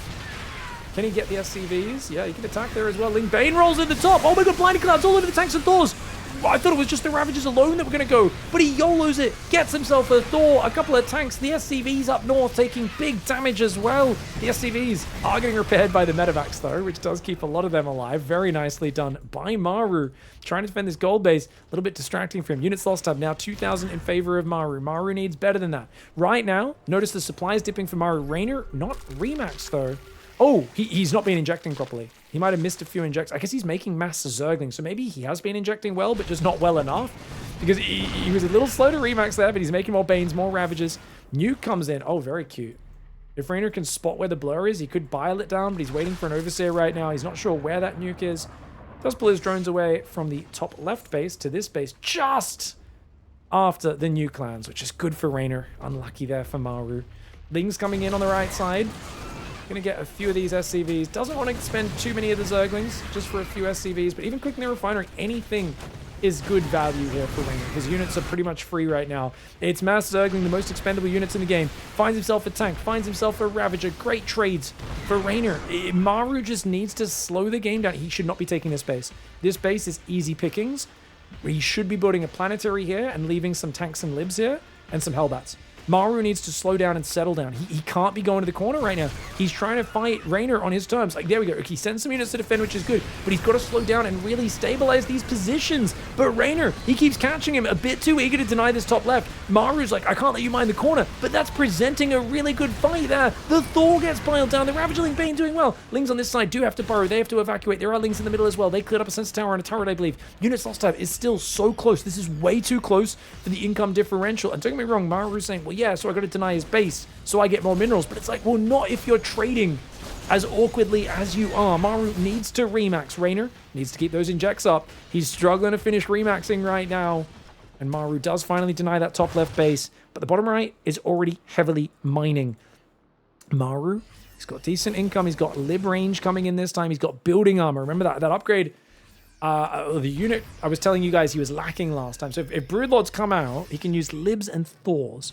Can he get the SCVs? Yeah, he can attack there as well. Ling Bane rolls in the top. Oh my god, blinding clouds all over the tanks and Thors. I thought it was just the Ravagers alone that were going to go, but he YOLOs it. Gets himself a Thor, a couple of tanks. The SCVs up north taking big damage as well. The SCVs are getting repaired by the Medivacs though, which does keep a lot of them alive. Very nicely done by MARU. Trying to defend this gold base. A little bit distracting for him. Units lost tab now 2,000 in favor of MARU. MARU needs better than that. Right now, notice the supply is dipping for MARU. Reynor, not Remax though. Oh, he's not been injecting properly. He might have missed a few injects. I guess he's making mass Zergling, so maybe he has been injecting well, but just not well enough. Because he was a little slow to Remax there, but he's making more Banes, more Ravages. Nuke comes in. Oh, very cute. If Reynor can spot where the blur is, he could bile it down, but he's waiting for an Overseer right now. He's not sure where that nuke is. Does pull his drones away from the top left base to this base just after the nuke lands, which is good for Reynor. Unlucky there for MARU. Ling's coming in on the right side. Going to get a few of these SCVs. Doesn't want to spend too many of the Zerglings, just for a few SCVs. But even clicking the refinery, anything is good value here for Reynor. His units are pretty much free right now. It's Mass Zergling, the most expendable units in the game. Finds himself a tank, finds himself a Ravager. Great trades for Reynor. MARU just needs to slow the game down. He should not be taking this base. This base is easy pickings. He should be building a planetary here and leaving some tanks and libs here and some Hellbats. MARU needs to slow down and settle down. He can't be going to the corner right now. He's trying to fight Reynor on his terms. Like, there we go. He sends some units to defend, which is good. But he's got to slow down and really stabilize these positions. But Reynor, he keeps catching him. A bit too eager to deny this top left. MARU's like, I can't let you mine the corner. But that's presenting a really good fight there. The Thor gets piled down. The Ravager Ling Bane doing well. Lings on this side do have to burrow. They have to evacuate. There are Lings in the middle as well. They cleared up a sensor tower and a turret, I believe. Units lost tab is still so close. This is way too close for the income differential. And don't get me wrong, MARU's saying, well, yeah, so I got to deny his base so I get more minerals, but it's like, well, not if you're trading as awkwardly as you are. MARU needs to remax. Reynor needs to keep those injects up. He's struggling to finish remaxing right now, and MARU does finally deny that top left base, but the bottom right is already heavily mining. MARU, he's got decent income. He's got lib range coming in this time. He's got building armor. Remember that upgrade, the unit I was telling you guys he was lacking last time. So if Broodlords come out, he can use libs and Thors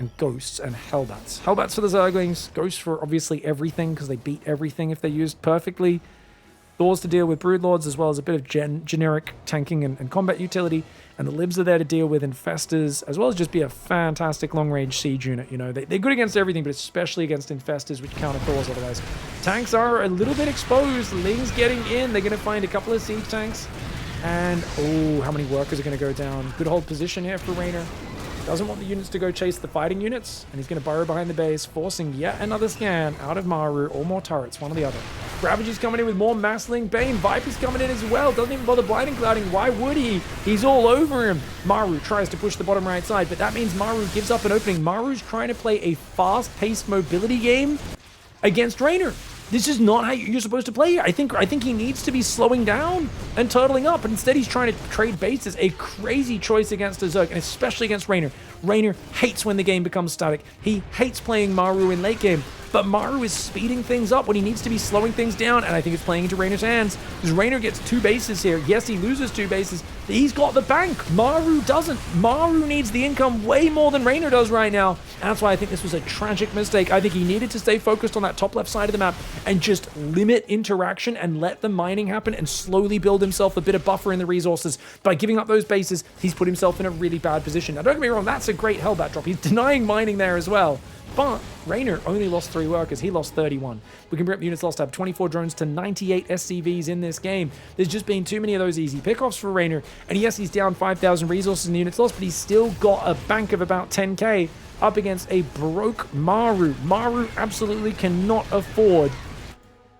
and Ghosts and Hellbats. Hellbats for the Zerglings, Ghosts for obviously everything, because they beat everything if they're used perfectly. Thors to deal with Broodlords, as well as a bit of generic tanking and combat utility. And the Libs are there to deal with Infestors, as well as just be a fantastic long-range siege unit. You know, they're good against everything, but especially against Infestors, which counter Thors otherwise. Tanks are a little bit exposed. Ling's getting in. They're going to find a couple of siege tanks. And, oh, how many workers are going to go down? Good hold position here for Reynor. Doesn't want the units to go chase the fighting units, and he's going to burrow behind the base, forcing yet another scan out of MARU, or more turrets, one or the other. Ravager's coming in with more Massling. Bane, Viper's coming in as well. Doesn't even bother blinding clouding. Why would he? He's all over him. MARU tries to push the bottom right side, but that means MARU gives up an opening. MARU's trying to play a fast-paced mobility game against REYNOR. This is not how you're supposed to play. I think he needs to be slowing down and turtling up, but instead he's trying to trade bases. A crazy choice against a Zerg, and especially against REYNOR. REYNOR hates when the game becomes static. He hates playing MARU in late game, but MARU is speeding things up when he needs to be slowing things down, and I think it's playing into REYNOR's hands, because REYNOR gets 2 bases here. Yes, he loses 2 bases. He's got the bank. MARU doesn't. MARU needs the income way more than REYNOR does right now, and that's why I think this was a tragic mistake. I think he needed to stay focused on that top left side of the map and just limit interaction and let the mining happen and slowly build himself a bit of buffer in the resources. By giving up those bases, he's put himself in a really bad position. Now, don't get me wrong, that's a great Hellbat drop. He's denying mining there as well. But REYNOR only lost 3 workers. He lost 31. We can bring up units lost to have 24 drones to 98 SCVs in this game. There's just been too many of those easy pickoffs for REYNOR. And yes, he's down 5,000 resources in units lost, but he's still got a bank of about 10k up against a broke MARU. MARU absolutely cannot afford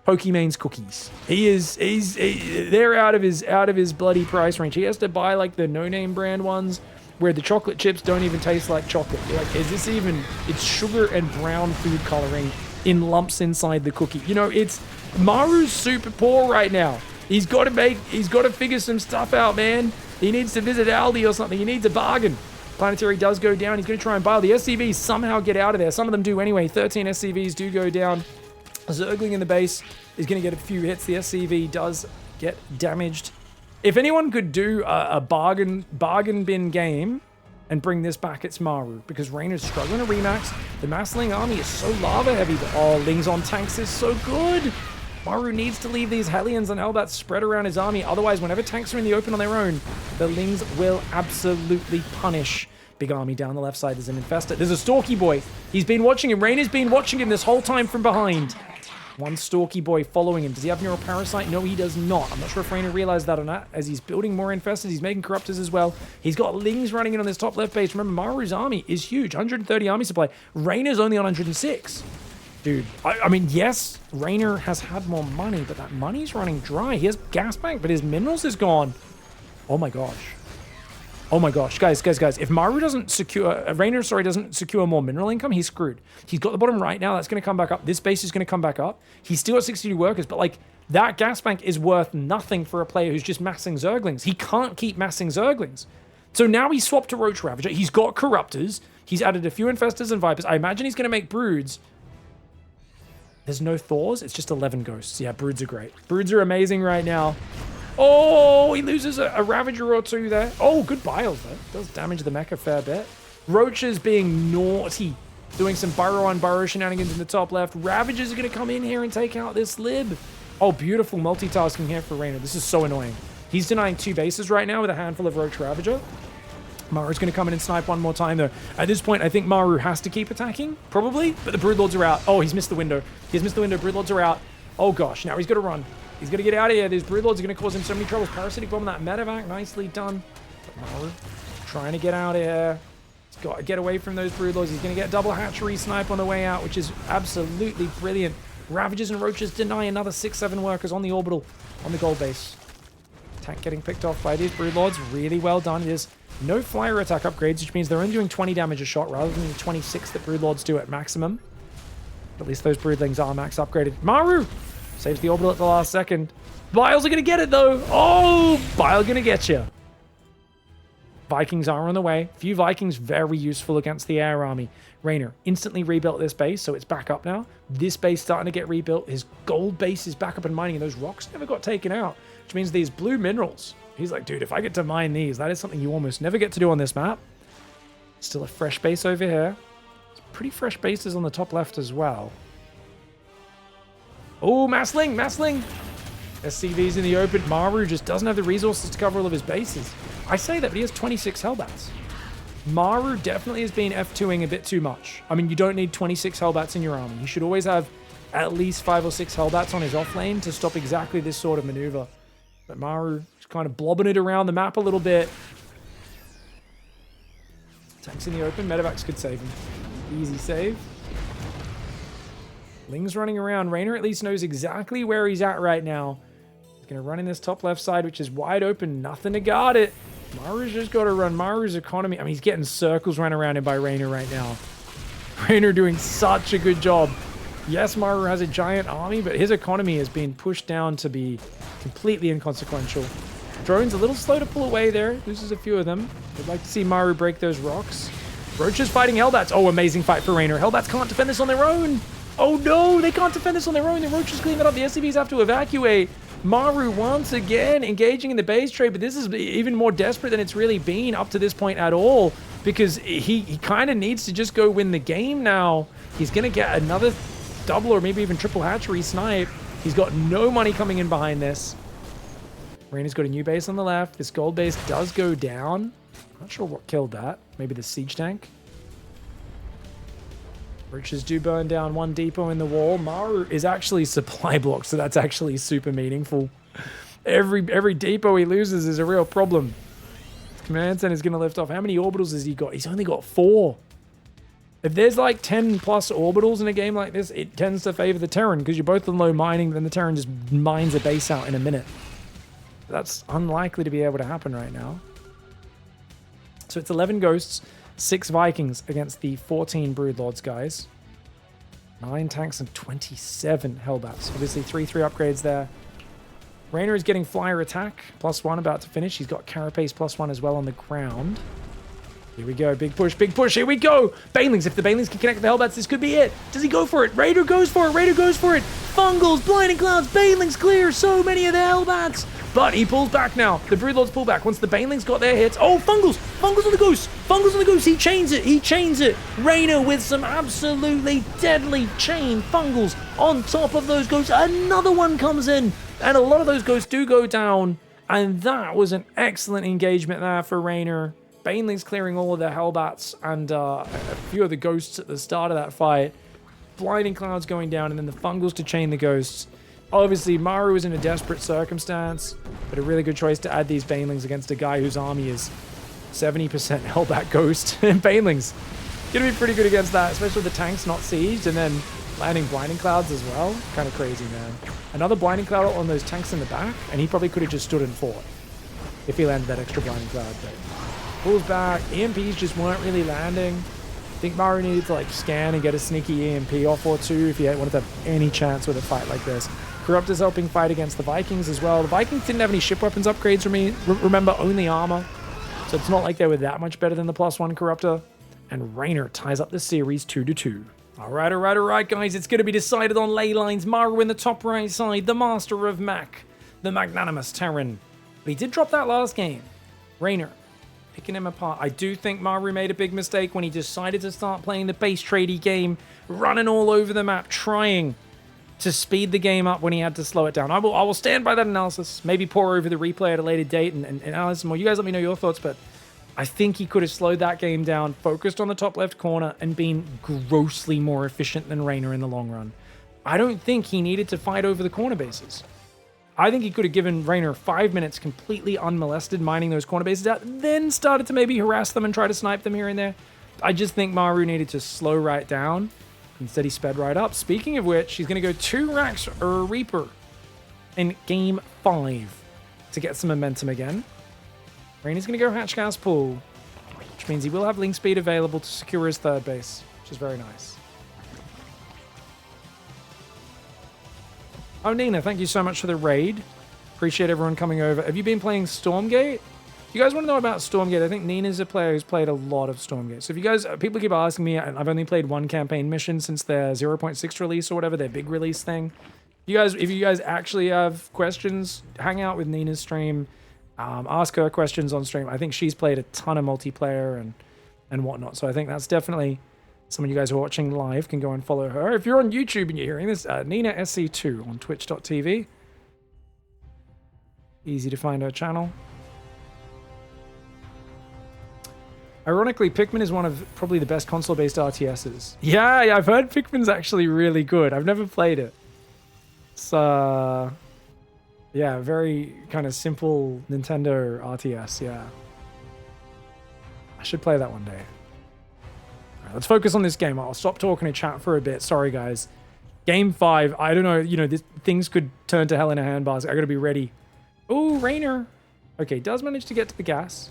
Pokemon's cookies. They're out of his bloody price range. He has to buy like the no-name brand ones, where the chocolate chips don't even taste like chocolate. You're like, is this even... It's sugar and brown food coloring in lumps inside the cookie. You know, it's... MARU's super poor right now. He's got to figure some stuff out, man. He needs to visit Aldi or something. He needs a bargain. Planetary does go down. He's going to try and buy the SCVs. Somehow get out of there. Some of them do anyway. 13 SCVs do go down. Zergling in the base is going to get a few hits. The SCV does get damaged. If anyone could do a bargain bin game and bring this back, it's MARU, because REYNOR's struggling to remax. The Massling army is so lava heavy, but oh, Lings on tanks is so good. MARU needs to leave these Hellions and Hellbats spread around his army. Otherwise, whenever tanks are in the open on their own, the Lings will absolutely punish. Big army down the left side. There's an Infestor. There's a Stalky Boy. He's been watching him. REYNOR's been watching him this whole time from behind. One Stalky Boy following him. Does he have Neural Parasite? No, he does not. I'm not sure if REYNOR realized that or not. As he's building more Infestors, he's making Corruptors as well. He's got Lings running in on this top left base. Remember, MARU's army is huge. 130 army supply. REYNOR's only on 106. Dude, I mean, yes, REYNOR has had more money, but that money's running dry. He has gas bank, but his minerals is gone. Oh my gosh. Oh my gosh, guys. If MARU doesn't secure, REYNOR, doesn't secure more mineral income, he's screwed. He's got the bottom right now. That's going to come back up. This base is going to come back up. He's still at 62 workers, but like that gas bank is worth nothing for a player who's just massing Zerglings. He can't keep massing Zerglings. So now he's swapped to Roach Ravager. He's got Corruptors. He's added a few Infestors and Vipers. I imagine he's going to make Broods. There's no Thors. It's just 11 Ghosts. Yeah, Broods are great. Broods are amazing right now. Oh, he loses a Ravager or 2 there. Oh, good Biles, though. Does damage the mech a fair bit. Roaches being naughty. Doing some burrow on burrow shenanigans in the top left. Ravagers are going to come in here and take out this lib. Oh, beautiful multitasking here for REYNOR. This is so annoying. He's denying 2 bases right now with a handful of Roach Ravager. MARU's going to come in and snipe one more time, though. At this point, I think MARU has to keep attacking, probably. But the Broodlords are out. Oh, he's missed the window. He's missed the window. Broodlords are out. Oh, gosh. Now he's got to run. He's got to get out of here. These Broodlords are going to cause him so many troubles. Parasitic Bomb on that medevac. Nicely done. But MARU trying to get out of here. He's got to get away from those Broodlords. He's going to get double hatchery snipe on the way out, which is absolutely brilliant. Ravagers and Roaches deny another 6-7 workers on the orbital on the gold base. Tank getting picked off by these Broodlords. Really well done. It is no flyer attack upgrades, which means they're only doing 20 damage a shot rather than the 26 that Broodlords do at maximum. At least those Broodlings are max upgraded. MARU saves the orbital at the last second. Biles are going to get it, though. Oh, Bile going to get you. Vikings are on the way. Few Vikings very useful against the air army. REYNOR instantly rebuilt this base, so it's back up now. This base starting to get rebuilt. His gold base is back up and mining, and those rocks never got taken out, which means these blue minerals. He's like, dude, if I get to mine these, that is something you almost never get to do on this map. Still a fresh base over here. There's pretty fresh bases on the top left as well. Oh, Massling. SCV's in the open. MARU just doesn't have the resources to cover all of his bases. I say that, but he has 26 Hellbats. MARU definitely has been F2ing a bit too much. I mean, you don't need 26 Hellbats in your army. You should always have at least 5 or 6 Hellbats on his off lane to stop exactly this sort of maneuver. But MARU is kind of blobbing it around the map a little bit. Tanks in the open. Medevacs could save him. Easy save. Ling's running around. REYNOR at least knows exactly where he's at right now. He's going to run in this top left side, which is wide open. Nothing to guard it. MARU's just got to run. MARU's economy. I mean, he's getting circles run around him by REYNOR right now. REYNOR doing such a good job. Yes, MARU has a giant army, but his economy has been pushed down to be completely inconsequential. Drone's a little slow to pull away there. Loses a few of them. I'd like to see MARU break those rocks. Roach is fighting Hellbats. Oh, amazing fight for REYNOR. Hellbats can't defend this on their own. Oh no, they can't defend this on their own. The Roach is cleaning it up. The SCVs have to evacuate. MARU once again engaging in the base trade, but this is even more desperate than it's really been up to this point at all, because he kind of needs to just go win the game now. He's going to get another double or maybe even triple hatchery snipe. He's got no money coming in behind this. REYNOR's got a new base on the left. This gold base does go down. Not sure what killed that. Maybe the siege tank. Roaches do burn down one depot in the wall. MARU is actually supply blocked, so that's actually super meaningful. Every depot he loses is a real problem. Command center is going to lift off. How many orbitals has he got? He's only got 4. If there's like 10 plus orbitals in a game like this, it tends to favor the Terran, because you're both in low mining, then the Terran just mines a base out in a minute. That's unlikely to be able to happen right now. So it's 11 Ghosts, 6 Vikings against the 14 Broodlords, guys. 9 tanks and 27 Hellbats. Obviously 3/3 upgrades there. REYNOR is getting flyer attack, +1 about to finish. He's got carapace +1 as well on the ground. Here we go, big push, here we go! Banelings, if the Banelings can connect with the Hellbats, this could be it. Does he go for it? REYNOR goes for it, REYNOR goes for it! Fungals, Blinding Clouds, Banelings clear, so many of the Hellbats! But he pulls back now. The Broodlords pull back. Once the Banelings got their hits. Oh, Fungals! Fungals on the Ghost! Fungals on the Ghost! He chains it! He chains it! REYNOR with some absolutely deadly chain Fungals on top of those Ghosts. Another one comes in. And a lot of those Ghosts do go down. And that was an excellent engagement there for REYNOR. Banelings clearing all of their Hellbats and a few of the Ghosts at the start of that fight. Blinding Clouds going down, and then the Fungals to chain the Ghosts. Obviously, MARU is in a desperate circumstance, but a really good choice to add these Banelings against a guy whose army is 70% Hellbat Ghost and Banelings. Gonna be pretty good against that, especially with the tanks not sieged, and then landing Blinding Clouds as well. Kind of crazy, man. Another Blinding Cloud on those tanks in the back, and he probably could have just stood and fought if he landed that extra Blinding Cloud. But pulls back. EMPs just weren't really landing. I think MARU needed to like scan and get a sneaky EMP off or two if he wanted to have any chance with a fight like this. Corruptor's helping fight against the Vikings as well. The Vikings didn't have any ship weapons upgrades for me. Remember, only armor. So it's not like they were that much better than the +1 Corruptor. And REYNOR ties up the series 2-2. All right, guys. It's going to be decided on ley lines. MARU in the top right side, the master of mech, the magnanimous Terran. But he did drop that last game. REYNOR picking him apart. I do think MARU made a big mistake when he decided to start playing the base tradey game, running all over the map, trying to speed the game up when he had to slow it down. I will stand by that analysis. Maybe pour over the replay at a later date and analyze more. You guys let me know your thoughts, but I think he could have slowed that game down, focused on the top left corner, and been grossly more efficient than REYNOR in the long run. I don't think he needed to fight over the corner bases. I think he could have given REYNOR 5 minutes completely unmolested, mining those corner bases out, then started to maybe harass them and try to snipe them here and there. I just think MARU needed to slow right down. Instead, he sped right up. Speaking of which, he's going to go 2 racks or a Reaper in Game 5 to get some momentum again. REYNOR's going to go Hatch Gas Pool, which means he will have link speed available to secure his 3rd base, which is very nice. Oh, Nina, thank you so much for the raid. Appreciate everyone coming over. Have you been playing Stormgate? If you guys want to know about Stormgate, I think Nina's a player who's played a lot of Stormgate. So if you guys, people keep asking me, and I've only played 1 campaign mission since their 0.6 release or whatever, their big release thing. If you guys actually have questions, hang out with Nina's stream, ask her questions on stream. I think she's played a ton of multiplayer and whatnot. So I think that's definitely some of you guys who are watching live can go and follow her. If you're on YouTube and you're hearing this, Nina SC2 on twitch.tv. Easy to find her channel. Ironically, Pikmin is one of probably the best console-based RTSs. Yeah, I've heard Pikmin's actually really good. I've never played it. It's, yeah, very kind of simple Nintendo RTS, yeah. I should play that one day. let's focus on this game. I'll stop talking to chat for a bit. Sorry, guys. Game 5. I don't know. You know, things could turn to hell in a handbasket. I got to be ready. Oh, REYNOR. Okay, does manage to get to the gas.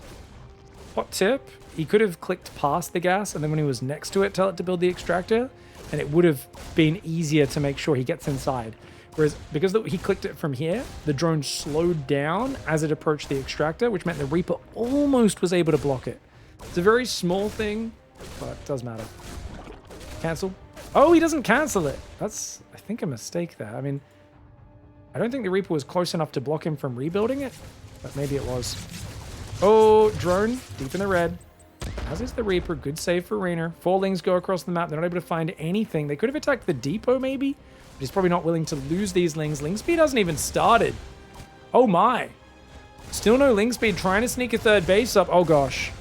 Hot tip. He could have clicked past the gas, and then when he was next to it, tell it to build the extractor, and it would have been easier to make sure he gets inside. Whereas, because he clicked it from here, the drone slowed down as it approached the extractor, which meant the Reaper almost was able to block it. It's a very small thing, but it does matter. Cancel. Oh, he doesn't cancel it. That's, I think, a mistake there. I mean, I don't think the Reaper was close enough to block him from rebuilding it, but maybe it was. Oh, drone, deep in the red. As is the Reaper. Good save for REYNOR. 4 lings go across the map. They're not able to find anything. They could have attacked the depot, maybe, but he's probably not willing to lose these lings. Ling speed hasn't even started. Oh, my. Still no ling speed. Trying to sneak a 3rd base up. Oh, gosh.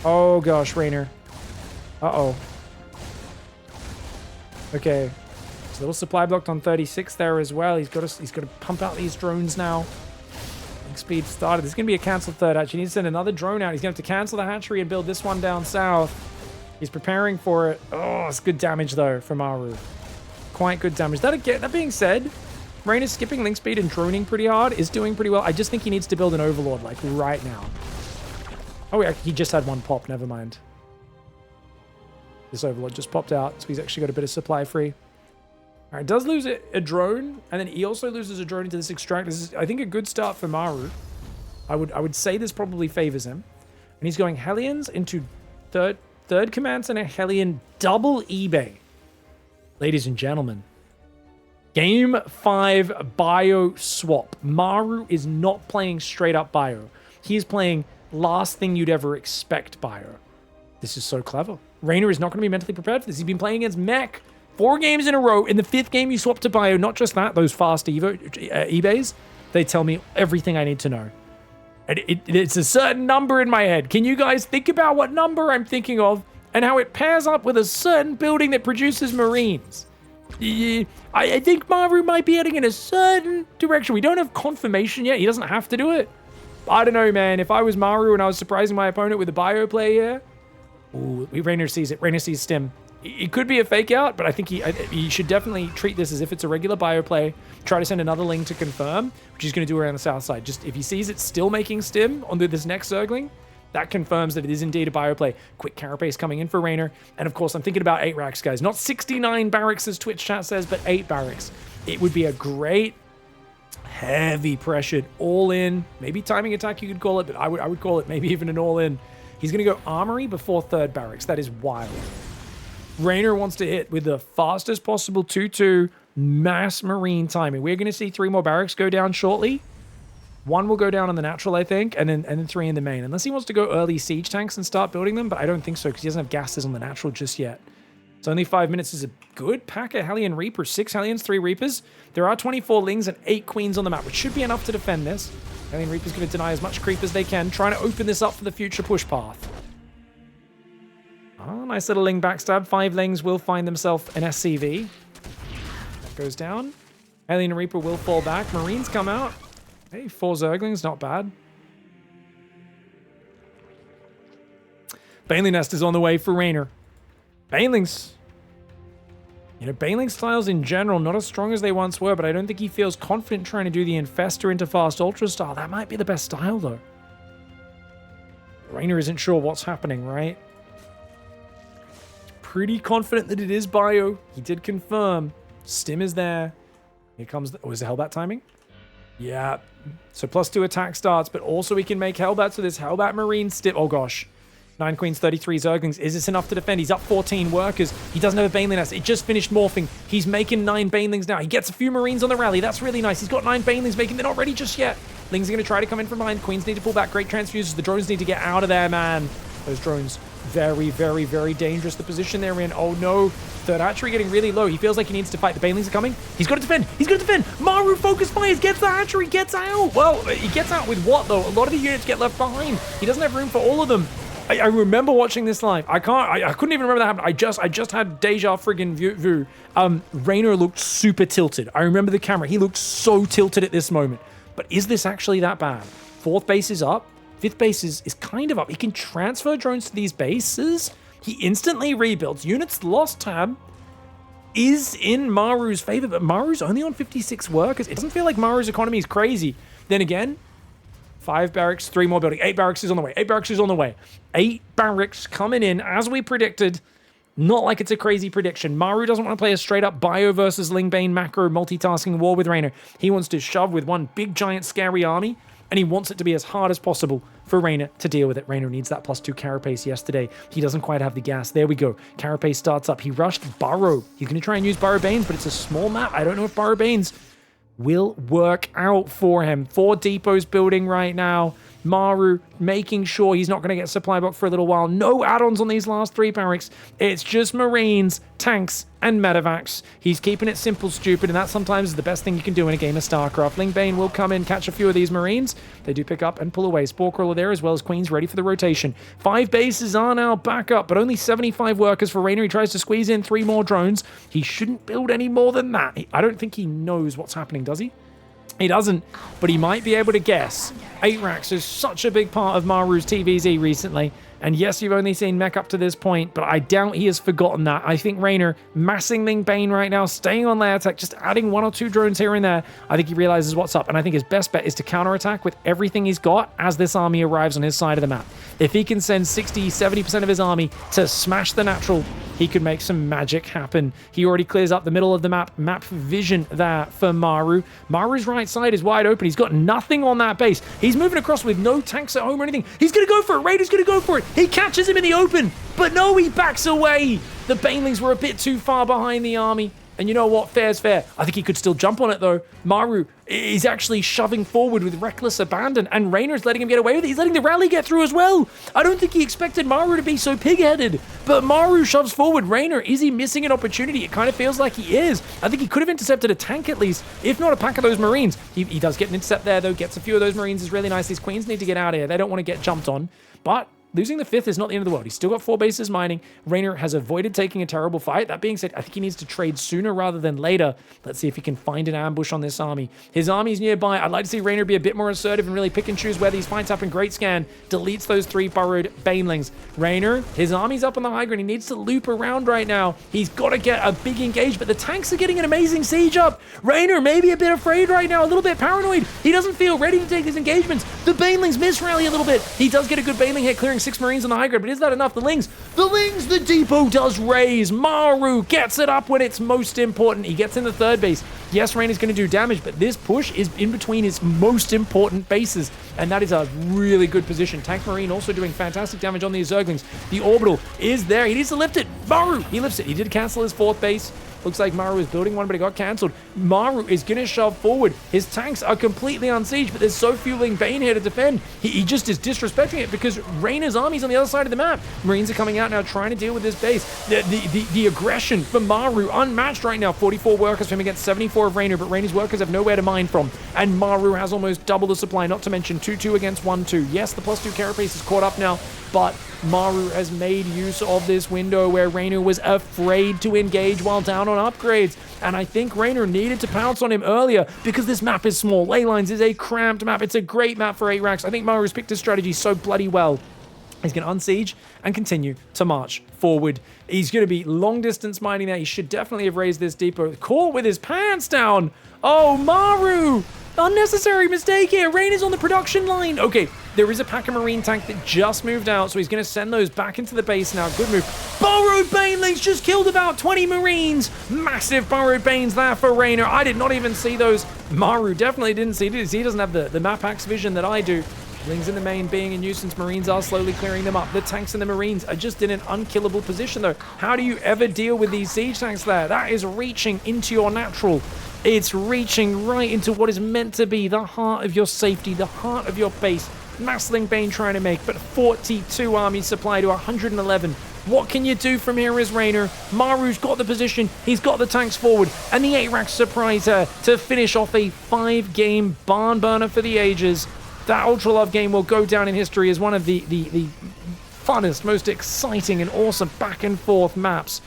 Oh, gosh, REYNOR. Uh-oh. Okay. There's a little supply blocked on 36 there as well. He's got to pump out these drones now. Speed started. This is going to be a cancelled 3rd hatch. He needs to send another drone out. He's going to have to cancel the hatchery and build this one down south. He's preparing for it. Oh, it's good damage, though, from MARU. Quite good damage. That being said, REYNOR skipping link speed and droning pretty hard is doing pretty well. I just think he needs to build an Overlord, like, right now. Oh, yeah, he just had one pop. Never mind. This Overlord just popped out, so he's actually got a bit of supply free. All right, does lose a drone, and then he also loses a drone into this extract. This is, I think, a good start for MARU. I would say this probably favors him. And he's going Hellions into third command center, Hellion, double eBay. Ladies and gentlemen, Game 5 bio swap. MARU is not playing straight up bio. He is playing last thing you'd ever expect bio. This is so clever. REYNOR is not going to be mentally prepared for this. He's been playing against mech 4 games in a row. In the 5th game, you swap to bio. Not just that, those fast eBays, they tell me everything I need to know. And it's a certain number in my head. Can you guys think about what number I'm thinking of and how it pairs up with a certain building that produces Marines? I think MARU might be heading in a certain direction. We don't have confirmation yet. He doesn't have to do it. I don't know, man. If I was MARU and I was surprising my opponent with a bio play here, ooh, REYNOR sees it. REYNOR sees stim. It could be a fake out, but I think he should definitely treat this as if it's a regular bio play. Try to send another ling to confirm, which he's going to do around the south side. Just if he sees it still making stim on this next Zergling, that confirms that it is indeed a bio play. Quick carapace coming in for REYNOR. And of course, I'm thinking about 8 racks, guys. Not 69 barracks as Twitch chat says, but 8 barracks. It would be a great, heavy pressured all-in, maybe timing attack you could call it, but I would call it maybe even an all-in. He's going to go armory before 3rd barracks. That is wild. REYNOR wants to hit with the fastest possible 2-2 mass marine timing. We're going to see 3 more barracks go down shortly. 1 will go down on the natural, I think, and then 3 in the main. Unless he wants to go early siege tanks and start building them, but I don't think so because he doesn't have gases on the natural just yet. So only 5 minutes is a good pack of Hellion Reapers. 6 Hellions, 3 Reapers. There are 24 lings and 8 queens on the map, which should be enough to defend this. Hellion Reaper's going to deny as much creep as they can, trying to open this up for the future push path. Oh, nice little ling backstab. 5 lings will find themselves an SCV. That goes down. Alien Reaper will fall back. Marines come out. Hey, 4 Zerglings, not bad. Baneling Nest is on the way for REYNOR. Banelings. You know, Baneling styles in general, not as strong as they once were, but I don't think he feels confident trying to do the Infestor into Fast Ultra style. That might be the best style, though. REYNOR isn't sure what's happening, right? Pretty confident that it is bio. He did confirm. Stim is there. Here comes the... Oh, is it Hellbat timing? Yeah. So +2 attack starts, but also we can make Hellbat, so this Hellbat Marine Stim... Oh, gosh. 9 Queens, 33 Zerglings. Is this enough to defend? He's up 14 workers. He doesn't have a Baneling Nest. It just finished morphing. He's making 9 Banelings now. He gets a few Marines on the rally. That's really nice. He's got 9 Banelings making. They're not ready just yet. Lings are going to try to come in from behind. Queens need to pull back. Great transfuses. The drones need to get out of there, man. Those drones... Very, very, very dangerous, the position they're in. Oh, no. 3rd hatchery getting really low. He feels like he needs to fight. The Banelings are coming. He's got to defend. He's got to defend. MARU focus fires. Gets the hatchery. Gets out. Well, he gets out with what, though? A lot of the units get left behind. He doesn't have room for all of them. I remember watching this live. I couldn't even remember that happened. I just had deja friggin' vu. REYNOR looked super tilted. I remember the camera. He looked so tilted at this moment. But is this actually that bad? 4th base is up. 5th base is kind of up. He can transfer drones to these bases. He instantly rebuilds. Units lost tab is in MARU's favor, but MARU's only on 56 workers. It doesn't feel like MARU's economy is crazy. Then again, 5 barracks, 3 more building. 8 barracks is on the way. 8 barracks is on the way. 8 barracks coming in as we predicted. Not like it's a crazy prediction. MARU doesn't want to play a straight-up Bio versus Lingbane macro multitasking war with Reynor. He wants to shove with one big, giant, scary army, and he wants it to be as hard as possible for Reynor to deal with it. Reynor needs that +2 carapace yesterday. He doesn't quite have the gas. There we go. Carapace starts up. He rushed Burrow. He's going to try and use Burrow Banes, but it's a small map. I don't know if Burrow Banes will work out for him. 4 depots building right now. MARU making sure he's not going to get supply block for a little while. No add-ons on these last 3 barracks. It's just Marines, tanks, and medevacs. He's keeping it simple, stupid, and that sometimes is the best thing you can do in a game of StarCraft. Lingbane will come in, catch a few of these Marines. They do pick up and pull away. Spore Crawler there, as well as Queens ready for the rotation. 5 bases are now back up, but only 75 workers for Reynor. He tries to squeeze in 3 more drones. He shouldn't build any more than that. I don't think he knows what's happening, does he? He doesn't, but he might be able to guess. 8 racks is such a big part of MARU's TVZ recently. And yes, you've only seen mech up to this point, but I doubt he has forgotten that. I think Reynor massing Lingbane right now, staying on layer tech, just adding 1 or 2 drones here and there. I think he realizes what's up, and I think his best bet is to counterattack with everything he's got as this army arrives on his side of the map. If he can send 60, 70% of his army to smash the natural, he could make some magic happen. He already clears up the middle of the map. Map vision there for MARU. MARU's right side is wide open. He's got nothing on that base. He's moving across with no tanks at home or anything. He's going to go for it. Raider's going to go for it. He catches him in the open, but no, he backs away. The Banelings were a bit too far behind the army. And you know what? Fair's fair. I think he could still jump on it, though. MARU is actually shoving forward with reckless abandon, and Reynor's letting him get away with it. He's letting the rally get through as well. I don't think he expected MARU to be so pig-headed, but MARU shoves forward. Reynor, is he missing an opportunity? It kind of feels like he is. I think he could have intercepted a tank at least, if not a pack of those Marines. He does get an intercept there, though. Gets a few of those Marines is really nice. These Queens need to get out of here. They don't want to get jumped on, but losing the 5th is not the end of the world. He's still got 4 bases mining. Reynor has avoided taking a terrible fight. That being said, I think he needs to trade sooner rather than later. Let's see if he can find an ambush on this army. His army's nearby. I'd like to see Reynor be a bit more assertive and really pick and choose where these fights happen. Great scan. Deletes those 3 burrowed Banelings. Reynor, his army's up on the high ground. He needs to loop around right now. He's got to get a big engage, but the tanks are getting an amazing siege up. Reynor maybe a bit afraid right now, a little bit paranoid. He doesn't feel ready to take his engagements. The Banelings miss rally a little bit. He does get a good Baneling hit, clearing 6 Marines on the high ground. But is that enough? The Lings, the depot does raise. MARU gets it up when it's most important. He gets in the 3rd base. Yes, Reynor is going to do damage, but this push is in between his most important bases, and that is a really good position. Tank Marine also doing fantastic damage on these Zerglings. The orbital is there. He needs to lift it. MARU, he lifts it. He did cancel his 4th base. Looks like MARU is building one, but it got cancelled. MARU is going to shove forward. His tanks are completely unsieged, but there's so few Lingbane here to defend. He just is disrespecting it because Reynor's army's on the other side of the map. Marines are coming out now trying to deal with this base. The aggression for MARU, unmatched right now. 44 workers for him against 74 of Reynor, but Reynor's workers have nowhere to mine from. And MARU has almost double the supply, not to mention 2-2 against 1-2. Yes, the +2 carapace is caught up now, but MARU has made use of this window where Reynor was afraid to engage while down on upgrades. And I think Reynor needed to pounce on him earlier because this map is small. Leylines is a cramped map. It's a great map for 8 racks. I think MARU's picked his strategy so bloody well. He's going to unsiege and continue to march forward. He's going to be long distance mining there. He should definitely have raised this depot. Caught with his pants down. Oh, MARU! Unnecessary mistake here. Reyn is on the production line. Okay, there is a pack of Marine tank that just moved out, so he's going to send those back into the base now. Good move. Burrowed Banelings just killed about 20 Marines. Massive Burrowed Banes there for Reynor. I did not even see those. MARU definitely didn't see it. He doesn't have the map axe vision that I do. Lings in the main being a nuisance. Marines are slowly clearing them up. The tanks and the Marines are just in an unkillable position, though. How do you ever deal with these siege tanks there? That is reaching into your natural. It's reaching right into what is meant to be the heart of your safety, the heart of your base. Mass Lingbane trying to make, but 42 army supply to 111. What can you do from here as Reynor? MARU's got the position, he's got the tanks forward, and the 8-rack surprise her to finish off a 5-game barn burner for the ages. That Ultra Love game will go down in history as one of the funnest, most exciting and awesome back and forth maps.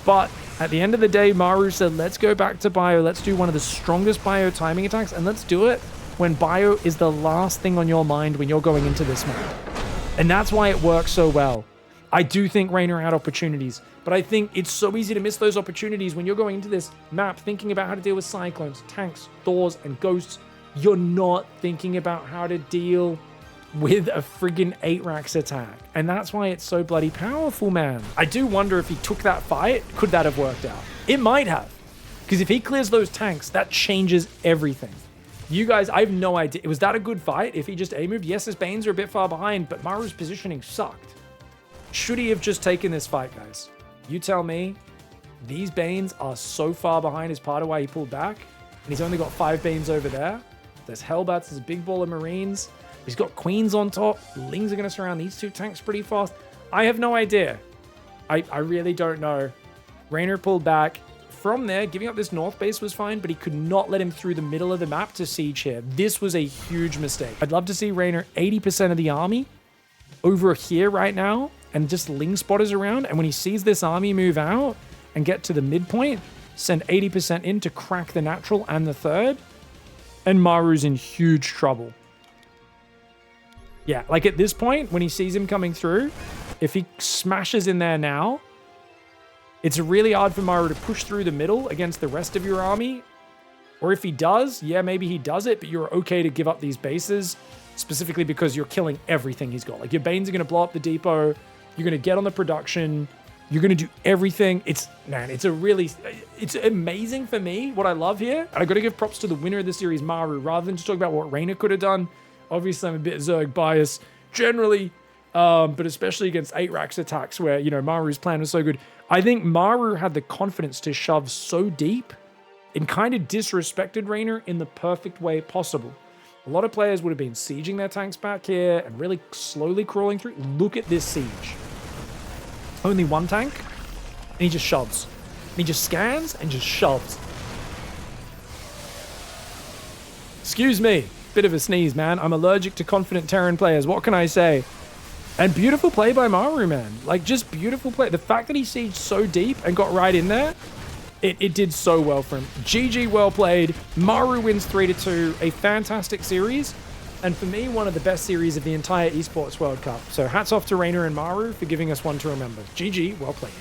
But at the end of the day, MARU said, let's go back to Bio. Let's do one of the strongest Bio timing attacks, and let's do it when Bio is the last thing on your mind when you're going into this map. And that's why it works so well. I do think REYNOR had opportunities, but I think it's so easy to miss those opportunities when you're going into this map thinking about how to deal with Cyclones, tanks, Thors, and Ghosts. You're not thinking about how to deal with a friggin' 8-Rax attack. And that's why it's so bloody powerful, man. I do wonder if he took that fight, could that have worked out? It might have. Because if he clears those tanks, that changes everything. You guys, I have no idea. Was that a good fight? If he just A-moved? Yes, his Banes are a bit far behind, but MARU's positioning sucked. Should he have just taken this fight, guys? You tell me. These Banes are so far behind is part of why he pulled back. And he's only got 5 Banes over there. There's Hellbats, there's a big ball of Marines. He's got Queens on top. Lings are going to surround these 2 tanks pretty fast. I have no idea. I really don't know. REYNOR pulled back. From there, giving up this north base was fine, but he could not let him through the middle of the map to siege here. This was a huge mistake. I'd love to see REYNOR 80% of the army over here right now and just Ling spotters around. And when he sees this army move out and get to the midpoint, send 80% in to crack the natural and the third. And MARU's in huge trouble. Yeah, like at this point, when he sees him coming through, if he smashes in there now, it's really hard for MARU to push through the middle against the rest of your army. Or if he does, yeah, maybe he does it, but you're okay to give up these bases, specifically because you're killing everything he's got. Like your Banes are going to blow up the depot, you're going to get on the production, you're going to do everything. It's amazing for me, what I love here. And I got to give props to the winner of the series, MARU, rather than just talk about what REYNOR could have done. Obviously, I'm a bit Zerg biased generally, but especially against 8-Rax attacks where, you know, MARU's plan was so good. I think MARU had the confidence to shove so deep and kind of disrespected REYNOR in the perfect way possible. A lot of players would have been sieging their tanks back here and really slowly crawling through. Look at this siege. Only 1 tank, and he just shoves. He just scans and just shoves. Excuse me. Bit of a sneeze, man. I'm allergic to confident Terran players. What can I say? And beautiful play by MARU, man. Like, just beautiful play. The fact that he sieged so deep and got right in there, it did so well for him. GG, well played. MARU wins 3-2. A fantastic series. And for me, one of the best series of the entire Esports World Cup. So hats off to REYNOR and MARU for giving us one to remember. GG, well played.